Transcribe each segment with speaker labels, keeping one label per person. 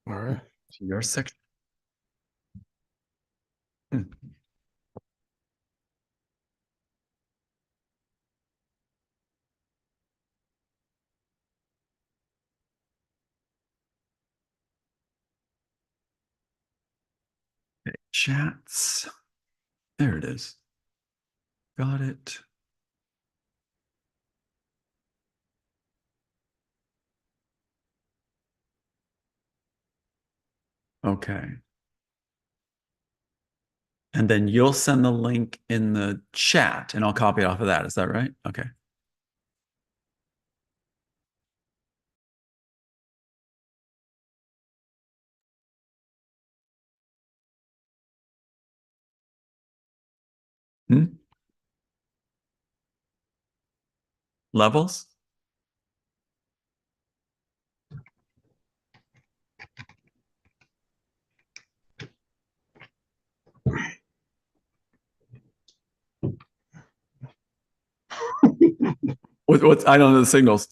Speaker 1: All right.
Speaker 2: Your section. Hmm. Okay, chats. There it is. Got it. Okay. And then you'll send the link in the chat and I'll copy it off of that. Is that right? Okay. Hmm? Levels? What's I don't know the signals.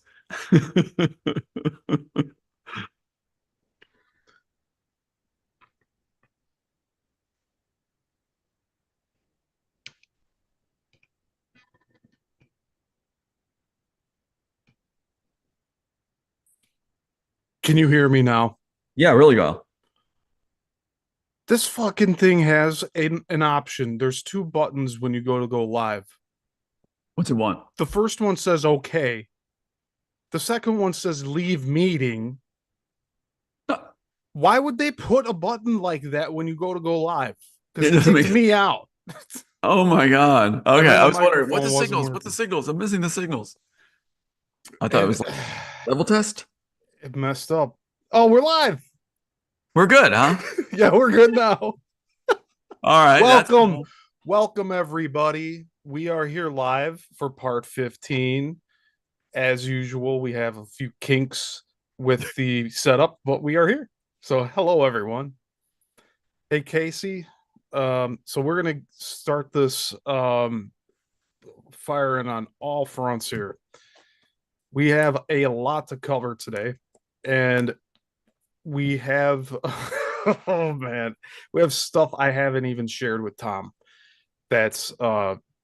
Speaker 1: Can you hear me now?
Speaker 2: Yeah, really well.
Speaker 1: This fucking thing has an option. There's two buttons when you go live.
Speaker 2: What's it want?
Speaker 1: The first one says okay. The second one says leave meeting. Why would they put a button like that when you go live? Because
Speaker 2: It
Speaker 1: it
Speaker 2: doesn't
Speaker 1: kicked
Speaker 2: make
Speaker 1: me out.
Speaker 2: Oh my God.
Speaker 1: And
Speaker 2: Okay.
Speaker 1: then
Speaker 2: I
Speaker 1: the
Speaker 2: was wondering what the
Speaker 1: microphone wasn't
Speaker 2: signals? What the
Speaker 1: working.
Speaker 2: signals? I'm missing the signals. I thought it
Speaker 1: And
Speaker 2: was like level test.
Speaker 1: it messed up. Oh, we're live.
Speaker 2: We're good, huh?
Speaker 1: Yeah, we're good now.
Speaker 2: All right. That's
Speaker 1: Welcome.
Speaker 2: cool.
Speaker 1: Welcome, everybody. We are here live for part 15. As usual, we have a few kinks with the setup, but we are here. So, hello, everyone. Hey, Casey. So we're gonna start this firing on all fronts here. We have a lot to cover today, and we have oh man, we have stuff I haven't even shared with Tom that's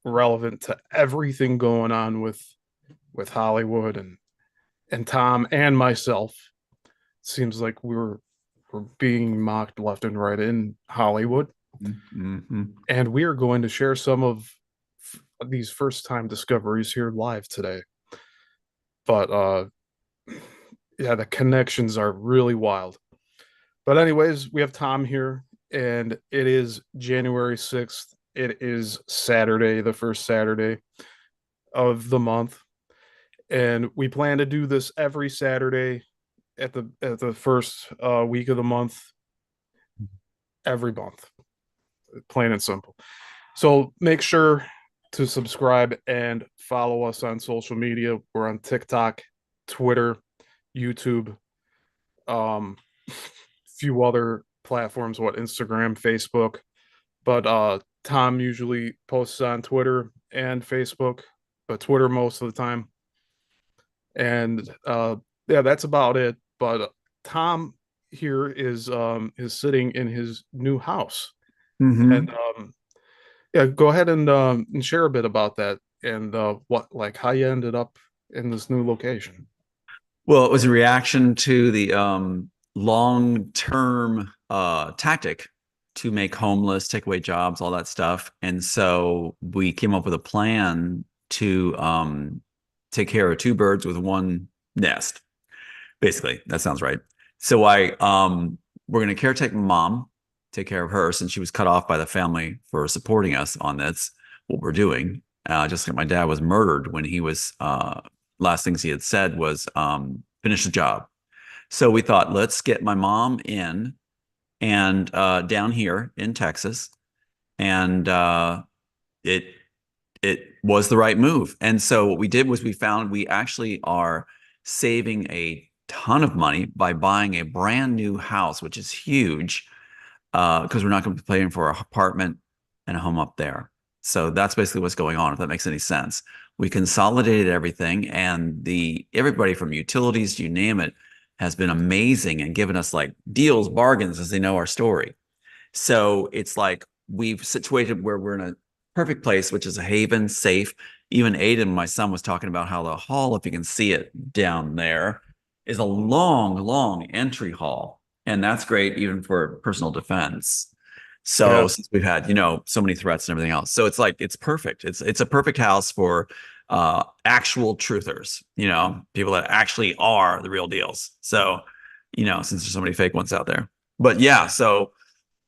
Speaker 1: relevant to everything going on with Hollywood and Tom and myself. Seems like we're being mocked left and right in Hollywood,
Speaker 2: Mm-hmm.
Speaker 1: and we are going to share some of these first time discoveries here live today. But yeah, the connections are really wild. But anyways, we have Tom here, and it is January 6th. It is Saturday, the first Saturday of the month, and we plan to do this every Saturday at the first week of the month, every month, plain and simple. So make sure to subscribe and follow us on social media. We're on TikTok, Twitter, YouTube, few other platforms, what Instagram, Facebook. But Tom usually posts on Twitter and Facebook, but Twitter most of the time. And yeah, that's about it. But Tom here is sitting in his new house, and
Speaker 2: Mm-hmm.
Speaker 1: yeah, go ahead and share a bit about that and what like how you ended up in this new location.
Speaker 2: Well, it was a reaction to the long-term tactic to make homeless, take away jobs, all that stuff. And so we came up with a plan to take care of two birds with one nest. Basically, that sounds right. So we're going to caretake mom, take care of her since she was cut off by the family for supporting us on this, what we're doing. Just like my dad was murdered when he was, last things he had said was, finish the job. So we thought, let's get my mom in and down here in Texas. And it it was the right move. And so what we did was we found we actually are saving a ton of money by buying a brand new house, which is huge, because we're not going to be paying for an apartment and a home up there. So that's basically what's going on, if that makes any sense. We consolidated everything, and the everybody from utilities, you name it, has been amazing and given us like deals, bargains as they know our story. So it's like we've situated where we're in a perfect place, which is a haven, safe. Even Aiden, my son, was talking about how the hall, if you can see it down there, is a long, long entry hall. And that's great even for personal defense. So
Speaker 1: Yeah,
Speaker 2: since we've had, so many threats and everything else. So it's like it's perfect. It's a perfect house for actual truthers, people that actually are the real deals. So, since there's so many fake ones out there. But yeah, so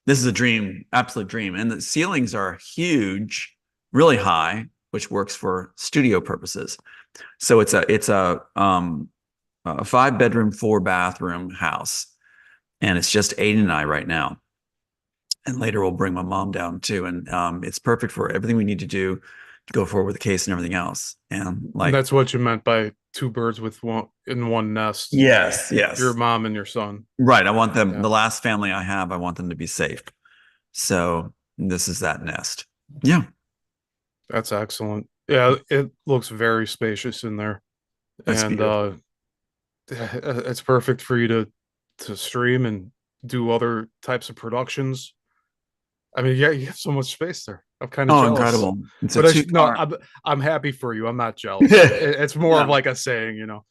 Speaker 2: this is a dream, absolute dream. And the ceilings are huge, really high, which works for studio purposes. So it's a 5 bedroom, 4 bathroom house. And it's just Aiden and I right now. And later we'll bring my mom down too. And it's perfect for everything we need to do to go forward with the case and everything else. And
Speaker 1: and
Speaker 2: like,
Speaker 1: that's what you meant by two birds with one in one nest.
Speaker 2: yes,
Speaker 1: Your
Speaker 2: yes.
Speaker 1: mom and your son.
Speaker 2: Right. I want them,
Speaker 1: Yeah,
Speaker 2: the last family I have, I want them to be safe. So this is that nest. Yeah.
Speaker 1: that's excellent. Yeah, it looks very spacious in there,
Speaker 2: That's
Speaker 1: and
Speaker 2: beautiful.
Speaker 1: it's perfect for you to stream and do other types of productions. I mean, yeah, you have so much space there. I'm kind of
Speaker 2: Oh,
Speaker 1: jealous,
Speaker 2: incredible. It's a
Speaker 1: but
Speaker 2: two
Speaker 1: no,
Speaker 2: car.
Speaker 1: I'm happy for you. I'm not jealous. It's more of
Speaker 2: No.
Speaker 1: like a saying, you know.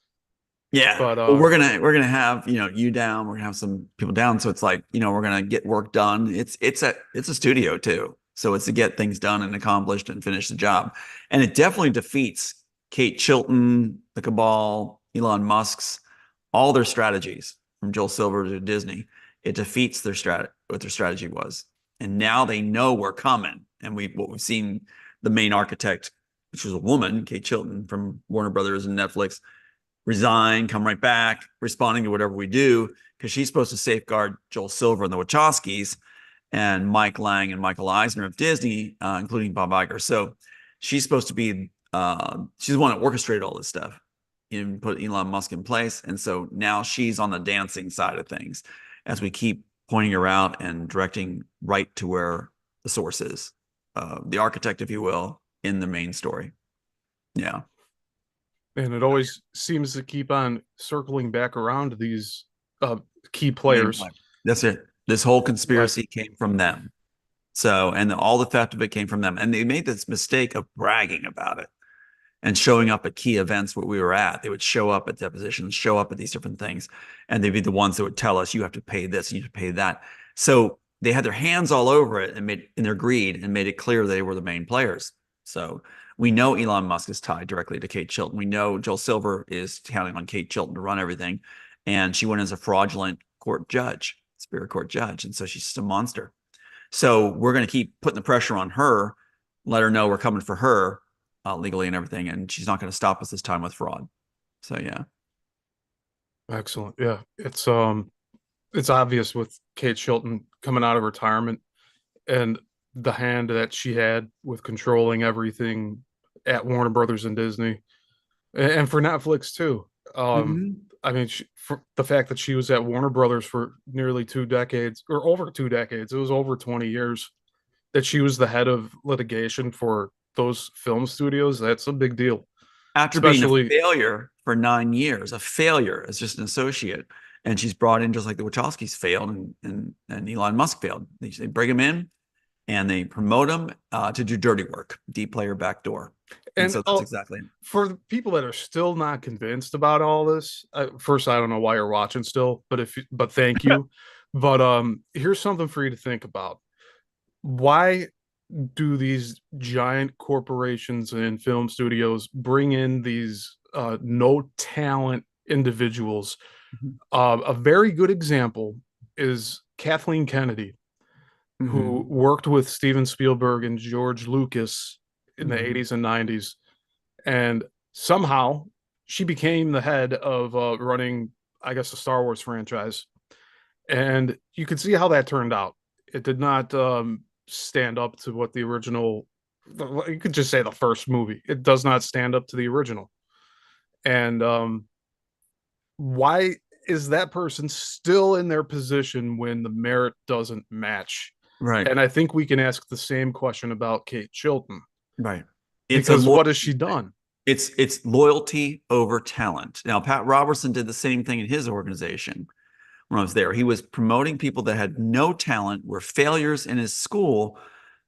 Speaker 2: Yeah.
Speaker 1: But
Speaker 2: Well, we're gonna have, you down, we're gonna have some people down. So it's like, we're gonna get work done. It's a studio too. So it's to get things done and accomplished and finish the job. And it definitely defeats Kate Chilton, the Cabal, Elon Musk's, all their strategies from Joel Silver to Disney. It defeats what their strategy was. And now they know we're coming. And what we've seen, the main architect, which was a woman, Kate Chilton from Warner Brothers and Netflix, resign, come right back, responding to whatever we do, because she's supposed to safeguard Joel Silver and the Wachowskis and Mike Lang and Michael Eisner of Disney, including Bob Iger. So she's supposed to be, she's the one that orchestrated all this stuff and put Elon Musk in place. And so now she's on the dancing side of things as we keep pointing her out and directing right to where the source is, the architect, if you will, in the main story. Yeah.
Speaker 1: and it always seems to keep on circling back around to these uh, key
Speaker 2: Main
Speaker 1: players.
Speaker 2: plan. That's it. This whole
Speaker 1: Like,
Speaker 2: conspiracy came from them. So, and all the theft of it came from them. And they made this mistake of bragging about it and showing up at key events where we were at. They would show up at depositions, show up at these different things, and they'd be the ones that would tell us, you have to pay this, you have to pay that. So they had their hands all over it and made in their greed and made it clear they were the main players. So we know Elon Musk is tied directly to Kate Chilton. We know Joel Silver is counting on Kate Chilton to run everything. And she went as a fraudulent court judge, spirit court judge. And so she's just a monster. So we're going to keep putting the pressure on her, let her know we're coming for her legally and everything, and she's not going to stop us this time with fraud. So yeah.
Speaker 1: excellent. Yeah, it's obvious with Kate Shilton coming out of retirement and the hand that she had with controlling everything at Warner Brothers and Disney, and for Netflix too. Um,
Speaker 2: Mm-hmm.
Speaker 1: I mean, for the fact that she was at Warner Brothers for nearly 2 decades or over 2 decades, it was over 20 years that she was the head of litigation for those film studios. That's a big deal,
Speaker 2: After being a
Speaker 1: especially.
Speaker 2: failure for 9 years, a failure as just an associate, and she's brought in just like the Wachowskis failed and Elon Musk failed. They bring him in and they promote him to do dirty work, deep player backdoor, and
Speaker 1: And
Speaker 2: so that's exactly it.
Speaker 1: for the people that are still not convinced about all this, first, I don't know why you're watching still, but thank you. But here's something for you to think about. Why do these giant corporations and film studios bring in these no talent individuals? A very good example is Kathleen Kennedy, who
Speaker 2: Mm-hmm.
Speaker 1: worked with Steven Spielberg and George Lucas in the
Speaker 2: Mm-hmm.
Speaker 1: 80s and 90s, and somehow she became the head of running, I guess, the Star Wars franchise. And you could see how that turned out. It did not stand up to what the original. You could just say the first movie. It does not stand up to the original. And why is that person still in their position when the merit doesn't match?
Speaker 2: Right,
Speaker 1: And I think we can ask the same question about Kate Chilton,
Speaker 2: right. It's a
Speaker 1: because what has
Speaker 2: loyalty
Speaker 1: she
Speaker 2: thing.
Speaker 1: done?
Speaker 2: It's loyalty over talent. Now, Pat Robertson did the same thing in his organization when I was there. He was promoting people that had no talent, were failures in his school,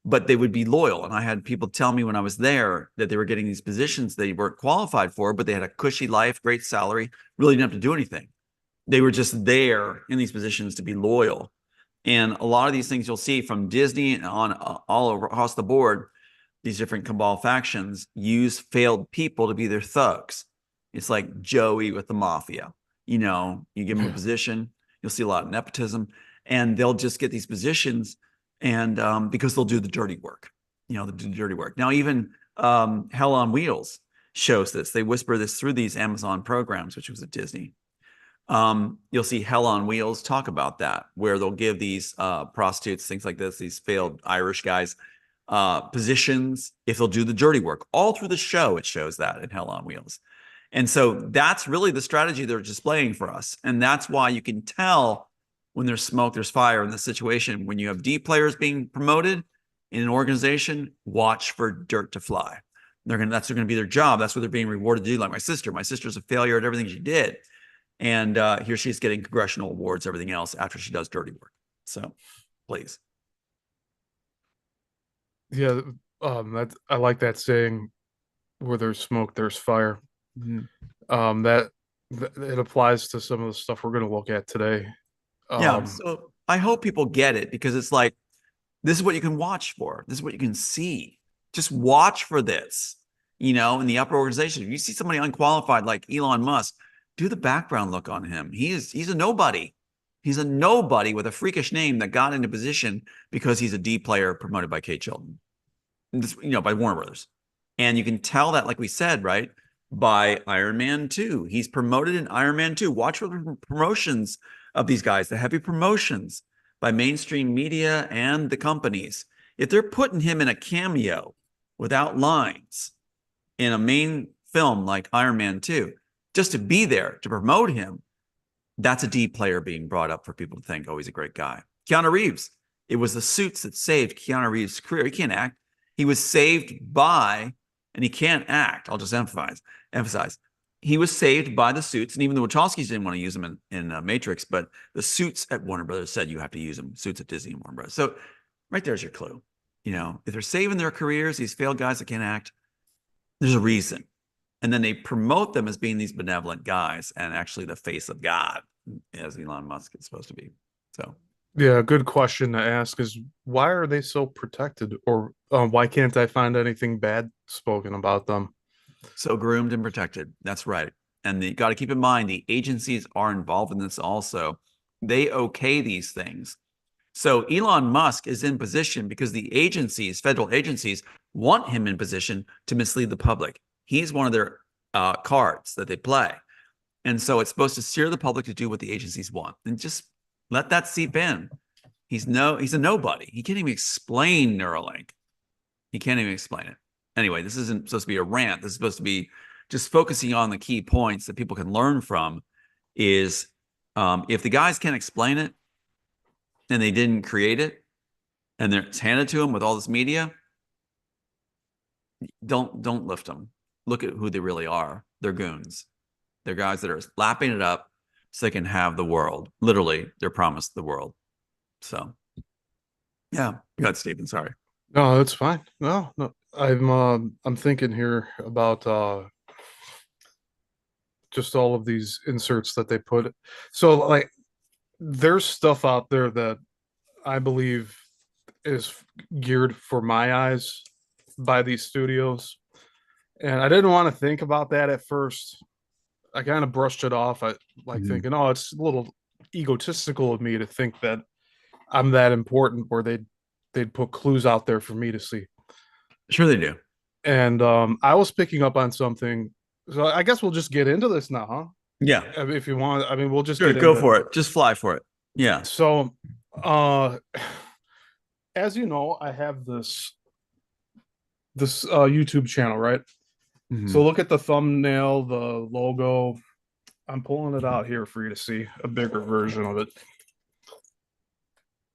Speaker 2: but they would be loyal. And I had people tell me when I was there that they were getting these positions they weren't qualified for, but they had a cushy life, great salary, really didn't have to do anything. They were just there in these positions to be loyal. And a lot of these things you'll see from Disney on all over across the board, these different cabal factions use failed people to be their thugs. It's like Joey with the mafia. You give them a position, you'll see a lot of nepotism, and they'll just get these positions, and because they'll do the dirty work. They'll do the dirty work. Now, even Hell on Wheels shows this. They whisper this through these Amazon programs, which was at Disney. You'll see Hell on Wheels talk about that, where they'll give these prostitutes, things like this, these failed Irish guys, positions if they'll do the dirty work. All through the show, it shows that in Hell on Wheels. And so that's really the strategy they're displaying for us. And that's why you can tell when there's smoke, there's fire in this situation. When you have D players being promoted in an organization, watch for dirt to fly. That's going to be their job. That's what they're being rewarded to do. Like my sister. My sister's a failure at everything she did. And here she's getting congressional awards, everything else after she does dirty work. So please.
Speaker 1: Yeah, I like that saying, where there's smoke, there's fire. That it applies to some of the stuff we're going to look at today.
Speaker 2: Yeah.
Speaker 1: Um,
Speaker 2: So I hope people get it, because it's like, this is what you can watch for. This is what you can see. Just watch for this, in the upper organization. If you see somebody unqualified like Elon Musk, do the background look on him. He's a nobody. He's a nobody with a freakish name that got into position because he's a D player promoted by Kate Chilton, by Warner Brothers. And you can tell that, like we said, right, by Iron Man 2. He's promoted in Iron Man 2. Watch for the promotions of these guys, the heavy promotions by mainstream media and the companies. If they're putting him in a cameo without lines in a main film like Iron Man 2, just to be there to promote him, that's a D player being brought up for people to think, oh, he's a great guy. Keanu Reeves, it was the suits that saved Keanu Reeves' career. He can't act. He was saved by, and he can't act. I'll just emphasize. He was saved by the suits, and even the Wachowskis didn't want to use them in Matrix, but the suits at Warner Brothers said you have to use them. Suits at Disney and Warner Brothers. So right there's your clue. If they're saving their careers, these failed guys that can't act, there's a reason. And then they promote them as being these benevolent guys, and actually the face of God, as Elon Musk is supposed to be. So
Speaker 1: yeah, a good question to ask is, why are they so protected, or why can't I find anything bad spoken about them?
Speaker 2: so groomed and protected. That's right. And you got to keep in mind the agencies are involved in this also. They okay these things. So Elon Musk is in position because the agencies, federal agencies, want him in position to mislead the public. He's one of their cards that they play. And so it's supposed to steer the public to do what the agencies want. And just let that seep in. He's a nobody. He can't even explain Neuralink. He can't even explain it. Anyway, this isn't supposed to be a rant. This is supposed to be just focusing on the key points that people can learn from. Is if the guys can't explain it and they didn't create it, and it's handed to them with all this media, don't lift them. Look at who they really are. They're goons. They're guys that are lapping it up so they can have the world. Literally, they're promised the world. So, yeah. Go ahead, Stephen. Sorry.
Speaker 1: No, that's fine. No, no, I'm thinking here about just all of these inserts that they put. So, like, there's stuff out there that I believe is geared for my eyes by these studios, and I didn't want to think about that at first. I kind of brushed it off. I like
Speaker 2: Mhm.
Speaker 1: thinking, oh, it's a little egotistical of me to think that I'm that important, where they'd put clues out there for me to see.
Speaker 2: Sure, they do.
Speaker 1: And I was picking up on something. So I guess we'll just get into this now, huh?
Speaker 2: Yeah.
Speaker 1: If you want, I mean, we'll just
Speaker 2: Sure.
Speaker 1: get
Speaker 2: Go
Speaker 1: into it.
Speaker 2: for it. Just fly for it. Yeah.
Speaker 1: So, uh, as you know, I have this YouTube channel, right? So
Speaker 2: Mhm.
Speaker 1: look at the thumbnail, the logo. I'm pulling it out here for you to see a bigger version of it,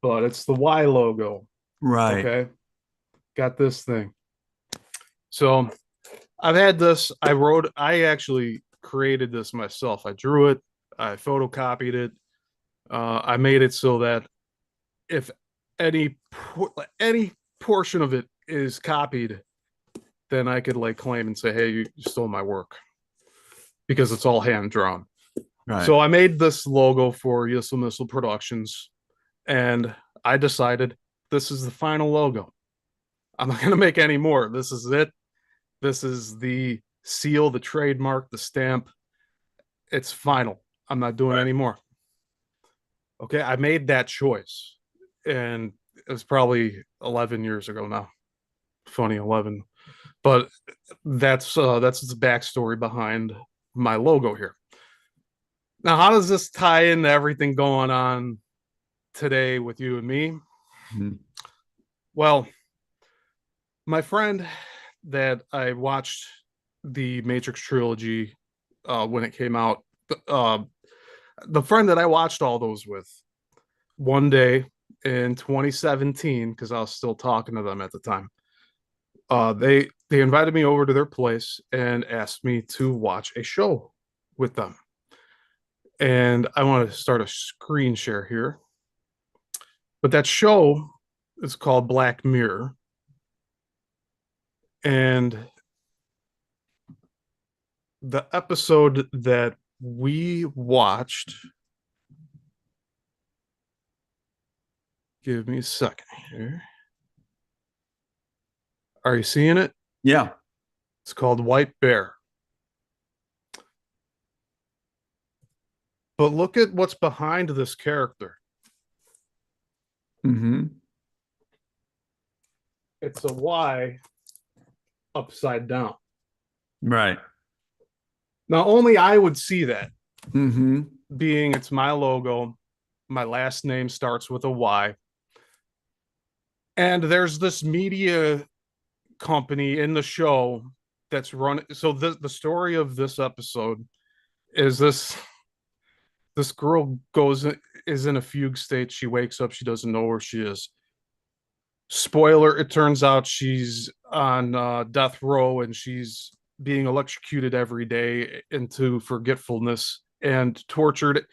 Speaker 1: but it's the Y logo.
Speaker 2: Right.
Speaker 1: Okay, got this thing. So I've had this. I actually created this myself. I drew it, I photocopied it. I made it so that if any portion of it is copied, then I could like claim and say, "Hey, you stole my work," because it's all hand drawn.
Speaker 2: Right.
Speaker 1: So I made this logo for Yissilmissil Productions, and I decided this is the final logo. I'm not going to make any more. This is it. This is the seal, the trademark, the stamp. It's final. I'm not doing
Speaker 2: Right.
Speaker 1: any more. Okay, I made that choice, and it was probably 11 years ago now. Funny 11, but that's the backstory behind my logo here. Now, how does this tie into everything going on today with you and me?
Speaker 2: Mhm.
Speaker 1: Well, my friend that I watched the Matrix trilogy when it came out, uh, the friend that I watched all those with, one day in 2017, because I was still talking to them at the time, they invited me over to their place and asked me to watch a show with them. And I want to start a screen share here. But that show is called Black Mirror. And the episode that we watched, give me a second here. Are you seeing it?
Speaker 2: Yeah.
Speaker 1: It's called White Bear. But look at what's behind this character.
Speaker 2: Hmm.
Speaker 1: It's a Y upside down.
Speaker 2: Right.
Speaker 1: Now, only I would see that,
Speaker 2: Hmm.
Speaker 1: being it's my logo. My last name starts with a Y. And there's this media company in the show that's run. So the story of this episode is this girl goes is in a fugue state. She wakes up. She doesn't know where she is. Spoiler: it turns out she's on death row and she's being electrocuted every day into forgetfulness and tortured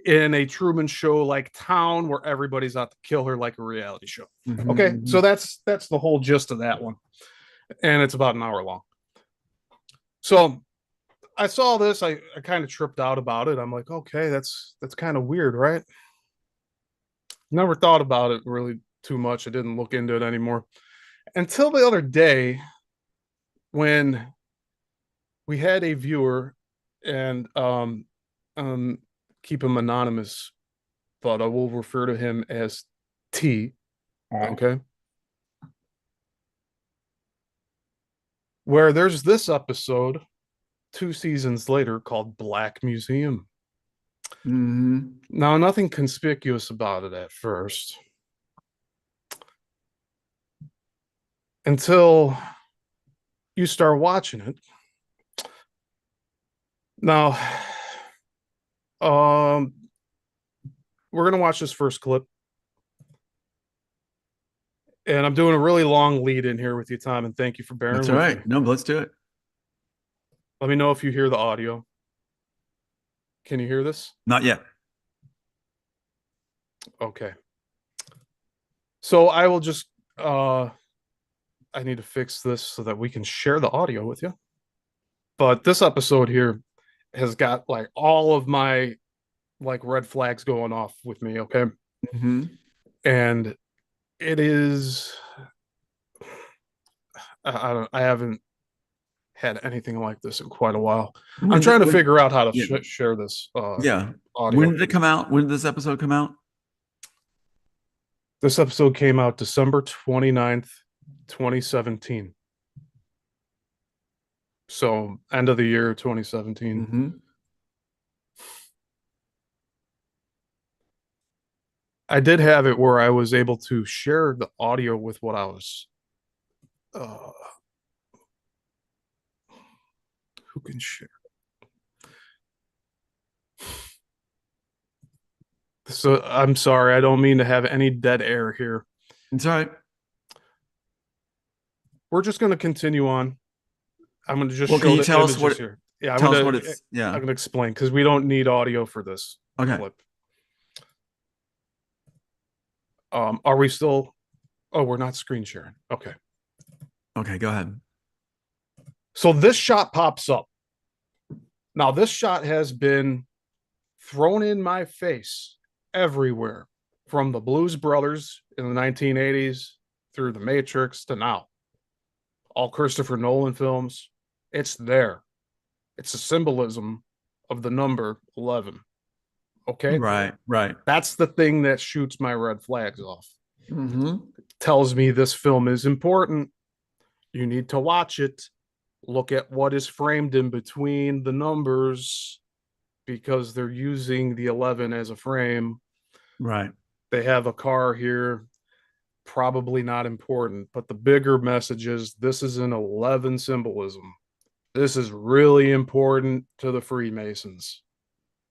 Speaker 1: in a Truman Show like town where everybody's out to kill her like a reality show. Okay, so
Speaker 2: Hmm.
Speaker 1: that's the whole gist of that one, and it's about an hour long. So I saw this, I kind of tripped out about it. I'm like, okay, that's kind of weird, right? Never thought about it really too much. I didn't look into it anymore until the other day when we had a viewer, and um keep him anonymous, but I will refer to him as T. Okay, where there's this episode 2 seasons later called Black Museum.
Speaker 2: Hmm.
Speaker 1: Now, nothing conspicuous about it at first until you start watching it. Now, um, we're gonna watch this first clip, and I'm doing a really long lead in here with you, Tom, and thank you for
Speaker 2: That's
Speaker 1: bearing
Speaker 2: all
Speaker 1: with me.
Speaker 2: right. No, but let's do it.
Speaker 1: Let me know if you hear the audio. Can you hear this?
Speaker 2: Not yet.
Speaker 1: Okay. So I will just I need to fix this so that we can share the audio with you. But this episode here has got like all of my like red flags going off with me, okay?
Speaker 2: Hmm.
Speaker 1: And it is I haven't had anything like this in quite a while. I'm
Speaker 2: When did
Speaker 1: trying to
Speaker 2: when?
Speaker 1: figure out how to
Speaker 2: Yeah.
Speaker 1: share this
Speaker 2: Yeah. When
Speaker 1: audio.
Speaker 2: did it come out? When did this episode come out?
Speaker 1: This episode came out December 29th, 2017. So end of the year 2017.
Speaker 2: Hmm.
Speaker 1: I did have it where I was able to share the audio with what I was uh who can share. So I'm sorry, I don't mean to have any dead air here.
Speaker 2: It's all right.
Speaker 1: We're just going to continue on. I'm gonna just
Speaker 2: Well, can
Speaker 1: show
Speaker 2: you
Speaker 1: the
Speaker 2: tell us
Speaker 1: images
Speaker 2: what
Speaker 1: here. Yeah,
Speaker 2: tell us what it's
Speaker 1: I'm
Speaker 2: yeah.
Speaker 1: gonna explain because we don't need audio for this
Speaker 2: Okay.
Speaker 1: clip. Are we still? Oh, we're not screen sharing. Okay.
Speaker 2: Okay, go ahead.
Speaker 1: So this shot pops up. Now this shot has been thrown in my face everywhere, from the Blues Brothers in the 1980s through The Matrix to now. All Christopher Nolan films. It's there. It's a symbolism of the number 11. Okay.
Speaker 2: Right, right.
Speaker 1: That's the thing that shoots my red flags off.
Speaker 2: Mm-hmm.
Speaker 1: Tells me this film is important. You need to watch it. Look at what is framed in between the numbers because they're using the 11 as a frame.
Speaker 2: Right.
Speaker 1: They have a car here, probably not important, but the bigger message is this is an 11 symbolism. This is really important to the Freemasons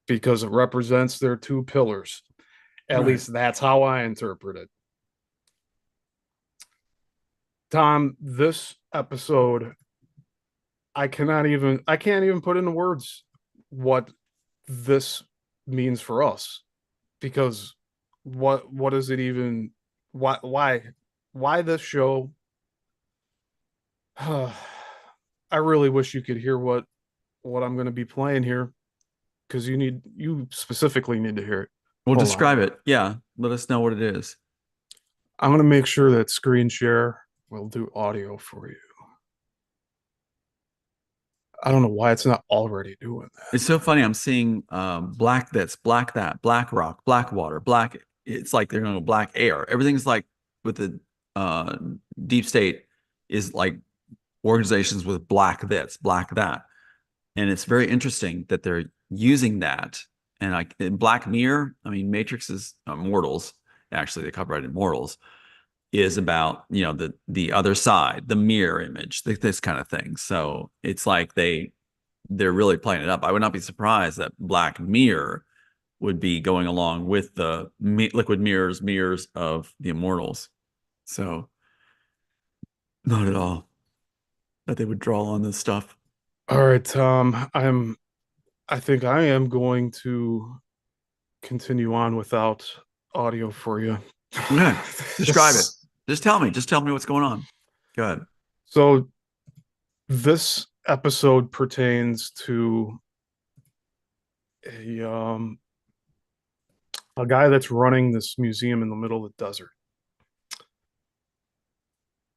Speaker 1: because it represents their two pillars. At
Speaker 2: Right.
Speaker 1: least that's how I interpret it. Tom, this episode, I can't even put into words what this means for us because what is it even why this show I really wish you could hear what I'm going to be playing here because you specifically need to hear it.
Speaker 2: Well,
Speaker 1: Hold on.
Speaker 2: describe it. Yeah. Let us know what it is.
Speaker 1: I'm going to make sure that screen share will do audio for you. I don't know why it's not already doing that.
Speaker 2: It's so funny. I'm seeing black this, black that, black rock, black water, black. It's like they're going to go black air. Everything's like with the uh, deep state is like organizations with black this, black that. And it's very interesting that they're using that. And like in Black Mirror, I mean, Matrix is Immortals. Actually, they copyrighted Immortals is about the other side, the mirror image, this kind of thing. So it's like they're really playing it up. I would not be surprised that Black Mirror would be going along with the liquid mirrors of the Immortals. So not at all that they would draw on this stuff.
Speaker 1: All right, Tom, I think I am going to continue on without audio for you.
Speaker 2: Okay, describe it. Just tell me what's going on. Go ahead.
Speaker 1: So this episode pertains to a guy that's running this museum in the middle of the desert.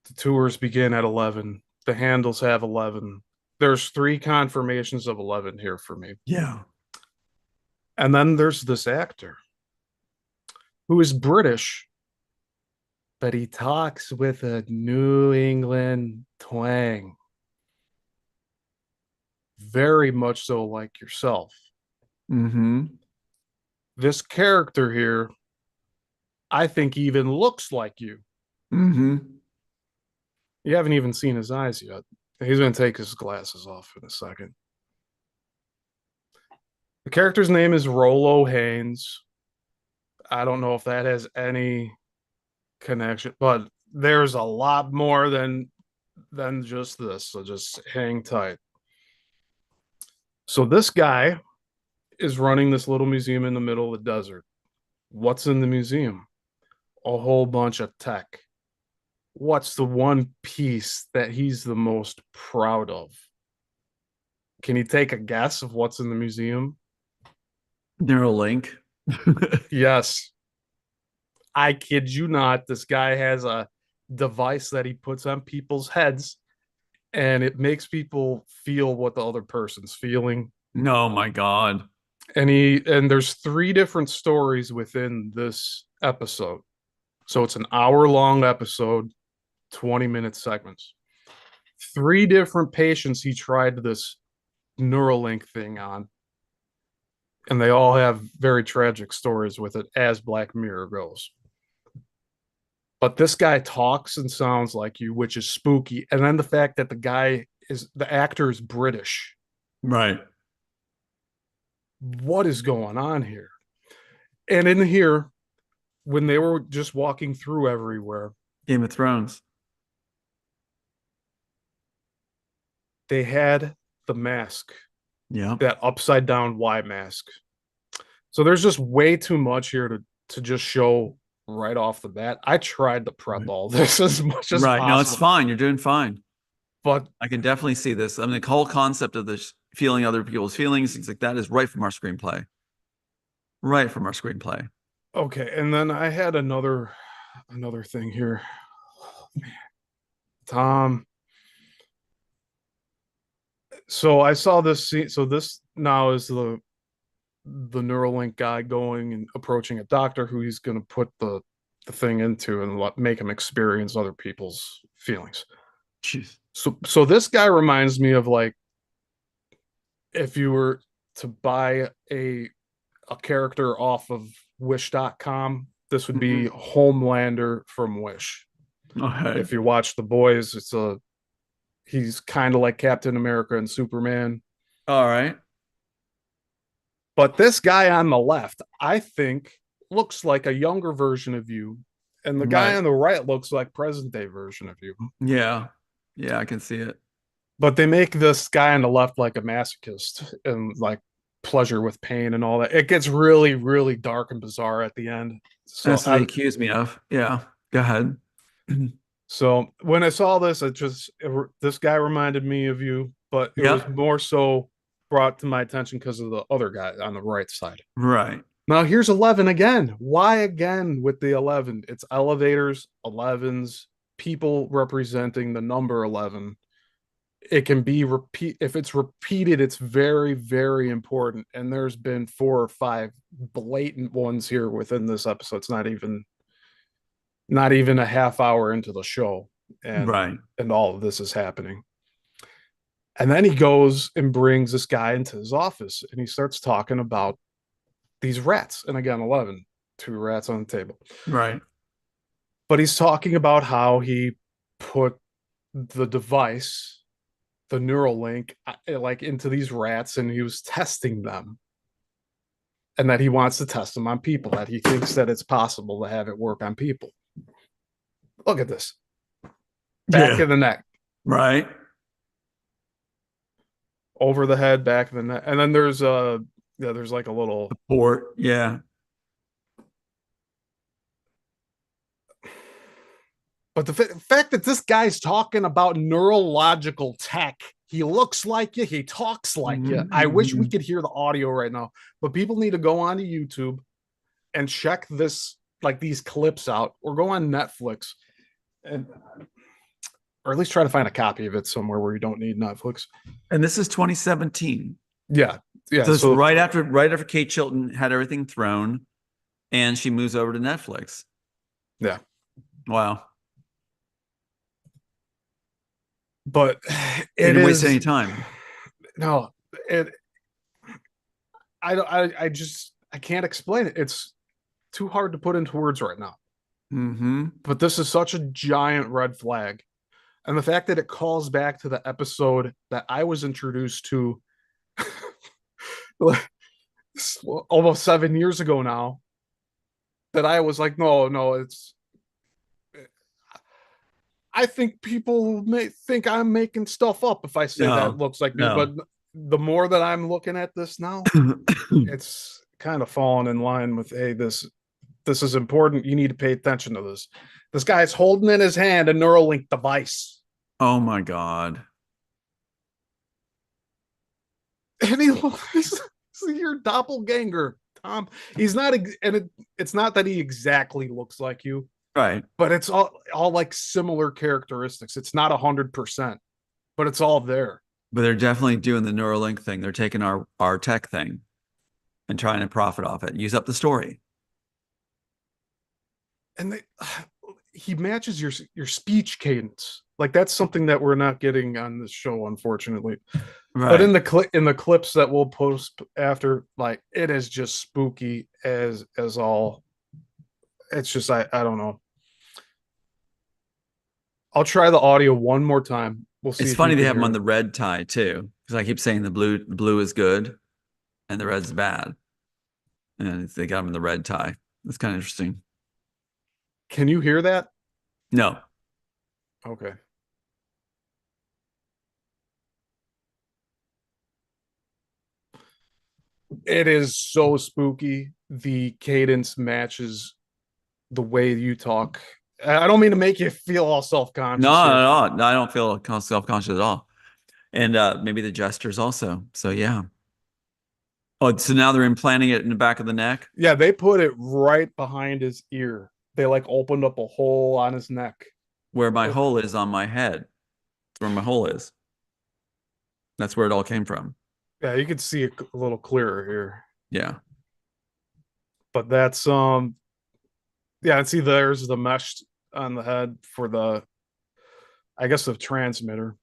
Speaker 1: The tours begin at 11. The handles have 11. There's three confirmations of 11 here for me.
Speaker 2: Yeah.
Speaker 1: And then there's this actor who is British, but he talks with a New England twang, very much so like yourself.
Speaker 2: Mm-hmm.
Speaker 1: This character here, I think, even looks like you.
Speaker 2: Mm-hmm.
Speaker 1: You haven't even seen his eyes yet. He's going to take his glasses off in a second. The character's name is Rolo Haynes. I don't know if that has any connection, but there's a lot more than just this. So just hang tight. So this guy is running this little museum in the middle of the desert. What's in the museum? A whole bunch of tech. What's the one piece that he's the most proud of? Can you take a guess of what's in the museum?
Speaker 2: Neuralink.
Speaker 1: Yes. I kid you not. This guy has a device that he puts on people's heads and it makes people feel what the other person's feeling.
Speaker 2: Oh my God.
Speaker 1: And there's three different stories within this episode. So it's an hour long episode, 20-minute segments. Three different patients he tried this Neuralink thing on, and they all have very tragic stories with it, as Black Mirror goes. But this guy talks and sounds like you, which is spooky. And then the fact that the actor is British.
Speaker 2: Right.
Speaker 1: What is going on here? And in here, when they were just walking through everywhere,
Speaker 2: Game of Thrones.
Speaker 1: they had the mask,
Speaker 2: Yeah.
Speaker 1: that upside down Y mask. So there's just way too much here to just show right off the bat. I tried to prep
Speaker 2: Right.
Speaker 1: all this as much as
Speaker 2: Right. No, it's
Speaker 1: possible,
Speaker 2: fine. You're doing fine.
Speaker 1: but
Speaker 2: I can definitely see this. I mean, the whole concept of this feeling other people's feelings, things like that, is right from our screenplay. Right from our screenplay.
Speaker 1: okay. And then I had another thing here. Tom, so I saw this scene. So this now is the Neuralink guy going and approaching a doctor who he's going to put the thing into and make him experience other people's feelings.
Speaker 2: Jeez.
Speaker 1: So this guy reminds me of like if you were to buy a character off of wish.com, this would be
Speaker 2: Mhm.
Speaker 1: Homelander from Wish.
Speaker 2: Okay.
Speaker 1: If you watch The Boys, he's kind of like Captain America and Superman.
Speaker 2: All right.
Speaker 1: But this guy on the left, I think, looks like a younger version of you, and the guy
Speaker 2: Right.
Speaker 1: on the right looks like present day version of you.
Speaker 2: Yeah. Yeah, I can see it.
Speaker 1: But they make this guy on the left like a masochist and like pleasure with pain and all that. It gets really, really dark and bizarre at the end. So
Speaker 2: That's what they accuse me of. Yeah. Go ahead.
Speaker 1: so when I saw this, this guy reminded me of you, but it was
Speaker 2: Yep.
Speaker 1: more so brought to my attention because of the other guy on the right side.
Speaker 2: Right.
Speaker 1: Now here's 11 again. Why again with the 11? It's elevators, 11s, people representing the number 11. It can be repeat if it's repeated, it's very, very important. And there's been 4 or 5 blatant ones here within this episode. It's not even a half hour into the show, and
Speaker 2: Right.
Speaker 1: all of this is happening. And then he goes and brings this guy into his office and he starts talking about these rats. And again, 11, 2 rats on the table.
Speaker 2: Right.
Speaker 1: But he's talking about how he put the device, the neural link, like into these rats, and he was testing them, and that he wants to test them on people, that he thinks that it's possible to have it work on people. Look at this. Back
Speaker 2: Yeah.
Speaker 1: of the neck,
Speaker 2: Right.
Speaker 1: over the head, back of the neck. And then there's like a little,
Speaker 2: Port. Yeah.
Speaker 1: but the fact that this guy's talking about neurological tech, he looks like you, he talks like you. I wish we
Speaker 2: Mhm.
Speaker 1: could hear the audio right now, but people need to go onto YouTube and check this, like these clips out, or go on Netflix and, or at least try to find a copy of it somewhere where you don't need Netflix.
Speaker 2: And this is 2017.
Speaker 1: Yeah, yeah.
Speaker 2: So it's
Speaker 1: So
Speaker 2: right after Kate Chilton had everything thrown and she moves over to Netflix.
Speaker 1: yeah,
Speaker 2: Wow.
Speaker 1: but
Speaker 2: They
Speaker 1: it
Speaker 2: didn't waste
Speaker 1: is
Speaker 2: any time.
Speaker 1: no, it. I just I can't explain it. It's too hard to put into words right now.
Speaker 2: Mm-hmm.
Speaker 1: But this is such a giant red flag, and the fact that it calls back to the episode that I was introduced to almost 7 years ago now, that I was like, no, no, it's. I think people may think I'm making stuff up if I say that
Speaker 2: No,
Speaker 1: looks like me, but
Speaker 2: no.
Speaker 1: the more that I'm looking at this now, it's kind of falling in line with, hey, this is important. You need to pay attention to this. This guy's holding in his hand a Neuralink device,
Speaker 2: Oh my God.
Speaker 1: and he's your doppelganger, Tom. He's not, it's not that he exactly looks like you,
Speaker 2: Right.
Speaker 1: but it's all like similar characteristics. It's not 100%, but it's all there.
Speaker 2: But they're definitely doing the Neuralink thing. They're taking our tech thing and trying to profit off it. Use up the story.
Speaker 1: And he matches your speech cadence. Like that's something that we're not getting on this show, unfortunately. But
Speaker 2: Right.
Speaker 1: in the clips that we'll post after, like it is just spooky as all. It's just I don't know. I'll try the audio one more time. We'll see
Speaker 2: It's
Speaker 1: if you
Speaker 2: funny they
Speaker 1: can
Speaker 2: have them
Speaker 1: hear
Speaker 2: on
Speaker 1: it.
Speaker 2: the red tie too. Because I keep saying the blue is good and the red's bad. And they got them in the red tie. That's kind of interesting.
Speaker 1: Can you hear that?
Speaker 2: No.
Speaker 1: Okay. It is so spooky. The cadence matches the way you talk. I don't mean to make you feel all
Speaker 2: No,
Speaker 1: self-conscious here.
Speaker 2: no, no, no, I don't feel self-conscious at all. And maybe the gestures also. So yeah. Oh, so now they're implanting it in the back of the neck
Speaker 1: Yeah, they put it right behind his ear. They like opened up a hole on his neck.
Speaker 2: where my
Speaker 1: Uh,
Speaker 2: hole is on my head. It's where my hole is. That's where it all came from.
Speaker 1: Yeah, you can see it a little clearer here.
Speaker 2: Yeah.
Speaker 1: But that's yeah, and see there's the mesh on the head for the I guess the transmitter.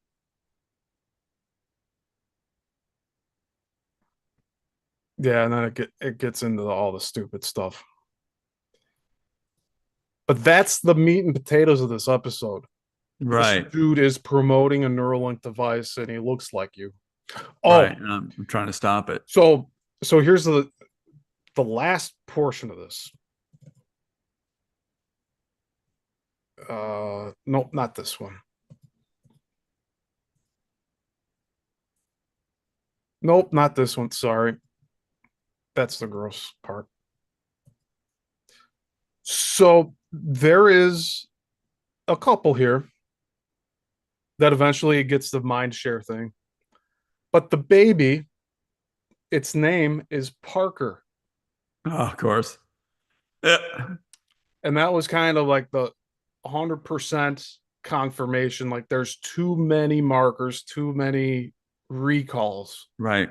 Speaker 1: Yeah, and then it gets into all the stupid stuff. But that's the meat and potatoes of this episode. This
Speaker 2: Right.
Speaker 1: dude is promoting a Neuralink device and he looks like you.
Speaker 2: Right.
Speaker 1: Oh,
Speaker 2: And I'm trying to stop it.
Speaker 1: so here's the last portion of this. Nope, not this one. Nope, not this one. Sorry. That's the gross part. So there is a couple here that eventually gets the mind share thing. But the baby, its name is Parker.
Speaker 2: Oh, of course. Yeah.
Speaker 1: And that was kind of like the 100% confirmation. Like there's too many markers, too many recalls
Speaker 2: Right.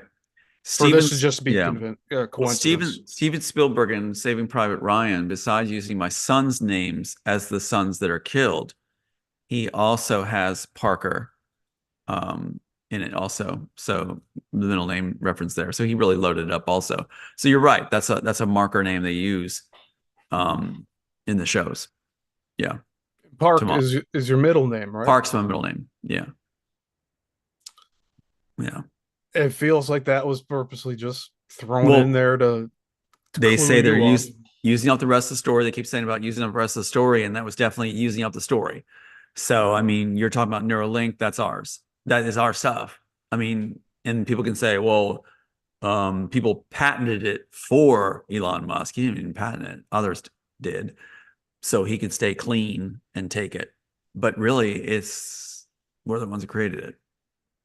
Speaker 1: for this to
Speaker 2: Stevens,
Speaker 1: just be
Speaker 2: yeah. Well,
Speaker 1: coincidence.
Speaker 2: Steven Spielberg in Saving Private Ryan, besides using my son's names as the sons that are killed, he also has Parker in it also. So the middle name reference there. So he really loaded it up also. So you're right. That's a marker name they use in the shows. Yeah.
Speaker 1: Park
Speaker 2: Tomorrow.
Speaker 1: is your middle name, right?
Speaker 2: Park's my middle name. Yeah. Yeah.
Speaker 1: It feels like that was purposely just thrown in
Speaker 2: Well,
Speaker 1: there to
Speaker 2: they
Speaker 1: clue
Speaker 2: say they're
Speaker 1: you up.
Speaker 2: using up the rest of the story. They keep saying about using up the rest of the story, and that was definitely using up the story. So, I mean, you're talking about Neuralink, that's ours. That is our stuff. I mean, and people can say, well, people patented it for Elon Musk. He didn't even patent it. Others did. So he could stay clean and take it. But really, it's we're the ones who created it.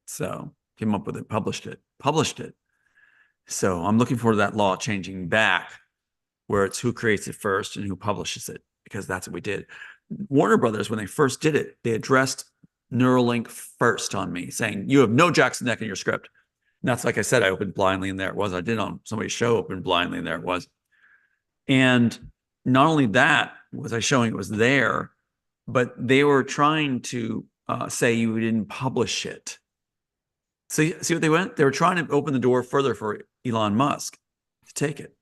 Speaker 2: So came up with it, published it. So I'm looking forward to that law changing back where it's who creates it first and who publishes it, because that's what we did. Warner Brothers, when they first did it, they addressed Neuralink first on me, saying, you have no Jackson Neck in your script. And that's like I said, I opened blindly and there it was. I did on somebody's show, opened blindly and there it was. And not only that was I showing it was there, but they were trying to say you didn't publish it. So see what they went? They were trying to open the door further for Elon Musk to take it.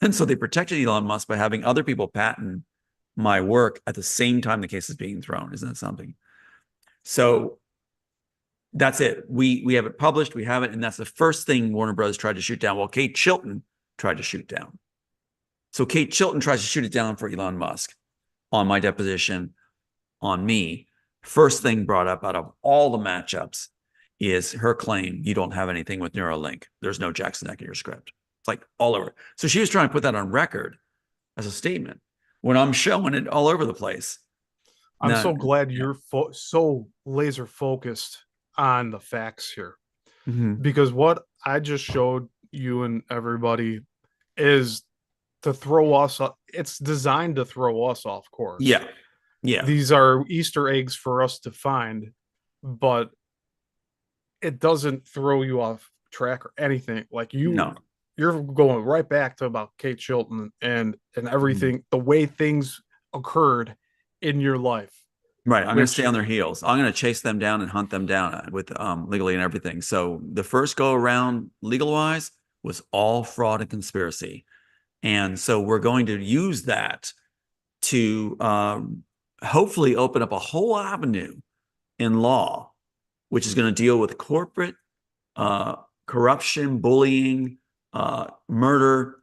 Speaker 2: And so they protected Elon Musk by having other people patent my work at the same time the case is being thrown. Isn't that something? So that's it. We have it published. We have it. And that's the first thing Warner Brothers tried to shoot down. Well, Kate Chilton tried to shoot down. So Kate Chilton tries to shoot it down for Elon Musk on my deposition, on me. First thing brought up out of all the matchups is her claim you don't have anything with Neuralink. There's no Jackson Neck in your script. It's like all over. So she was trying to put that on record as a statement when I'm showing it all over the place.
Speaker 1: I'm
Speaker 2: Now,
Speaker 1: so glad
Speaker 2: yeah.
Speaker 1: you're so laser focused on the facts here
Speaker 2: Mm-hmm.
Speaker 1: because what I just showed you and everybody is to throw us up. It's designed to throw us off course.
Speaker 2: Yeah. Yeah.
Speaker 1: These are Easter eggs for us to find, but it doesn't throw you off track or anything. Like
Speaker 2: No.
Speaker 1: you're going right back to about Kate Chilton and
Speaker 2: Mm-hmm.
Speaker 1: everything, the way things occurred in your life.
Speaker 2: Right. I'm going to stay
Speaker 1: Which
Speaker 2: on their heels. I'm going to chase them down and hunt them down with legally and everything. So the first go around legal wise was all fraud and conspiracy. And so we're going to use that to hopefully open up a whole avenue in law, which is going to deal with corporate corruption, bullying, murder,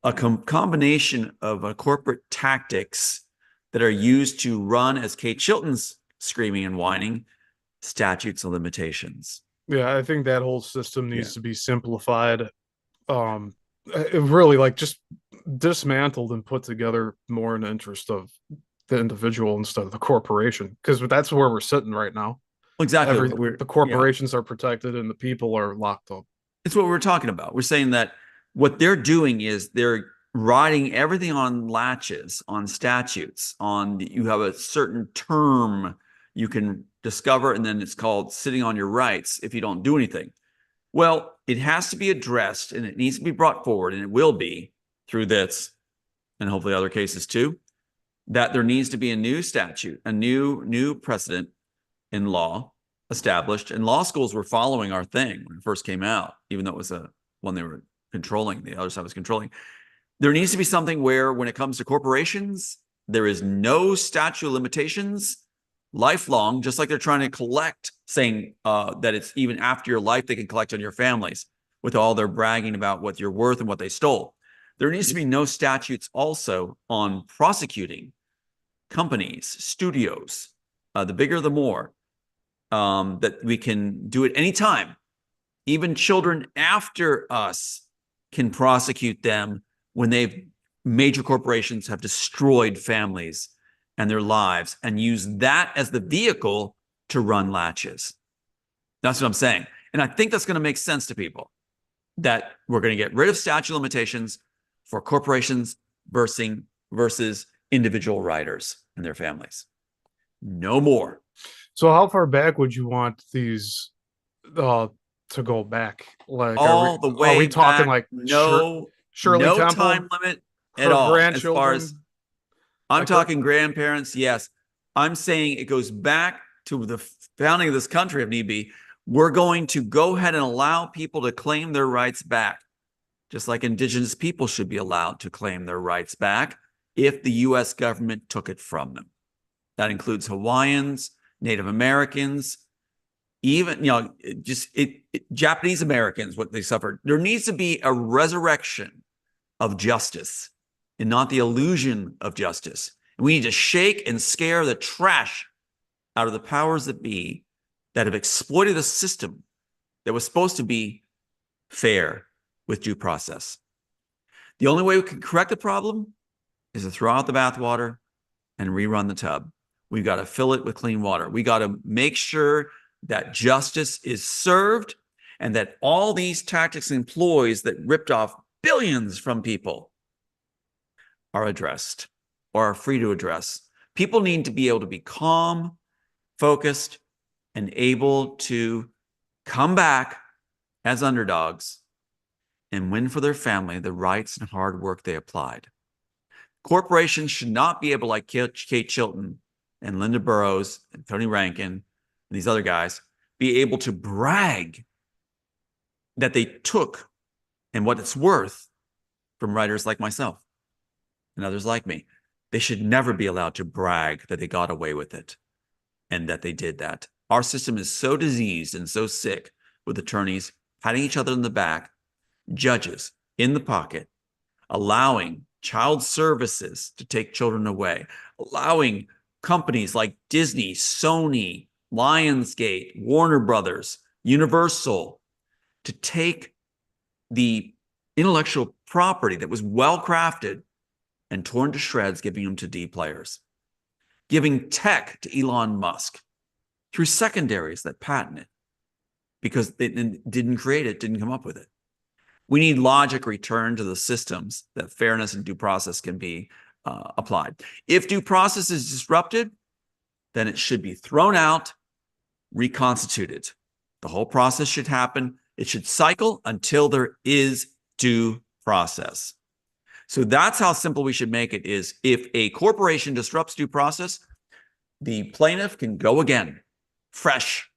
Speaker 2: a combination of corporate tactics that are used to run, as Kate Chilton's screaming and whining, statutes of limitations.
Speaker 1: yeah, I think that whole system
Speaker 2: Yeah.
Speaker 1: needs to be simplified. um it really like just dismantled and put together more in the interest of the individual instead of the corporation, because that's where we're sitting right now.
Speaker 2: Exactly.
Speaker 1: Every
Speaker 2: We're
Speaker 1: the
Speaker 2: yeah.
Speaker 1: corporations are protected and the people are locked up.
Speaker 2: It's what we're talking about. We're saying that what they're doing is they're writing everything on latches, on statutes, on you have a certain term you can discover, and then it's called sitting on your rights if you don't do anything. Well, it has to be addressed and it needs to be brought forward, and it will be through this and hopefully other cases too, that there needs to be a new statute, a new precedent in law established. And law schools were following our thing when it first came out, even though it was a one they were controlling, the other side was controlling. There needs to be something where, when it comes to corporations, there is no statute of limitations, lifelong, just like they're trying to collect, saying that it's even after your life they can collect on your families with all their bragging about what you're worth and what they stole. There needs to be no statutes also on prosecuting companies, studios, the bigger the more, that we can do it anytime. Even children after us can prosecute them when they've major corporations have destroyed families and their lives and use that as the vehicle to run latches. That's what I'm saying. And I think that's going to make sense to people, that we're going to get rid of statute of limitations for corporations versus individual writers and their families. No more.
Speaker 1: So how far back would you want these uh to go back? Like
Speaker 2: All the
Speaker 1: are
Speaker 2: way
Speaker 1: we talking
Speaker 2: back,
Speaker 1: like Shirley
Speaker 2: no time
Speaker 1: Temple,
Speaker 2: limit at
Speaker 1: her
Speaker 2: all. As far as
Speaker 1: grandchildren,
Speaker 2: I'm
Speaker 1: like her?
Speaker 2: talking grandparents, yes. I'm saying it goes back to the founding of this country, if need be. We're going to go ahead and allow people to claim their rights back, just like indigenous people should be allowed to claim their rights back if the US government took it from them. That includes Hawaiians, Native Americans, even, Japanese Americans, what they suffered. There needs to be a resurrection of justice and not the illusion of justice. And we need to shake and scare the trash out of the powers that be that have exploited a system that was supposed to be fair with due process. The only way we can correct the problem is to throw out the bathwater and rerun the tub. We've got to fill it with clean water. We got to make sure that justice is served and that all these tactics and ploys that ripped off billions from people are addressed or are free to address. People need to be able to be calm, focused, and able to come back as underdogs and win for their family the rights and hard work they applied. Corporations should not be able, like Kate Chilton and Linda Burrows and Tony Rankin and these other guys, be able to brag that they took and what it's worth from writers like myself and others like me. They should never be allowed to brag that they got away with it and that they did that. Our system is so diseased and so sick, with attorneys patting each other in the back, judges in the pocket, allowing child services to take children away, allowing companies like Disney, Sony, Lionsgate, Warner Brothers, Universal to take the intellectual property that was well crafted and torn to shreds, giving them to D players, giving tech to Elon Musk through secondaries that patent it because they didn't create it, didn't come up with it. We need logic returned to the systems that fairness and due process can be applied. If due process is disrupted, then it should be thrown out, reconstituted. The whole process should happen. It should cycle until there is due process. So that's how simple we should make it, is if a corporation disrupts due process, the plaintiff can go again. Fresh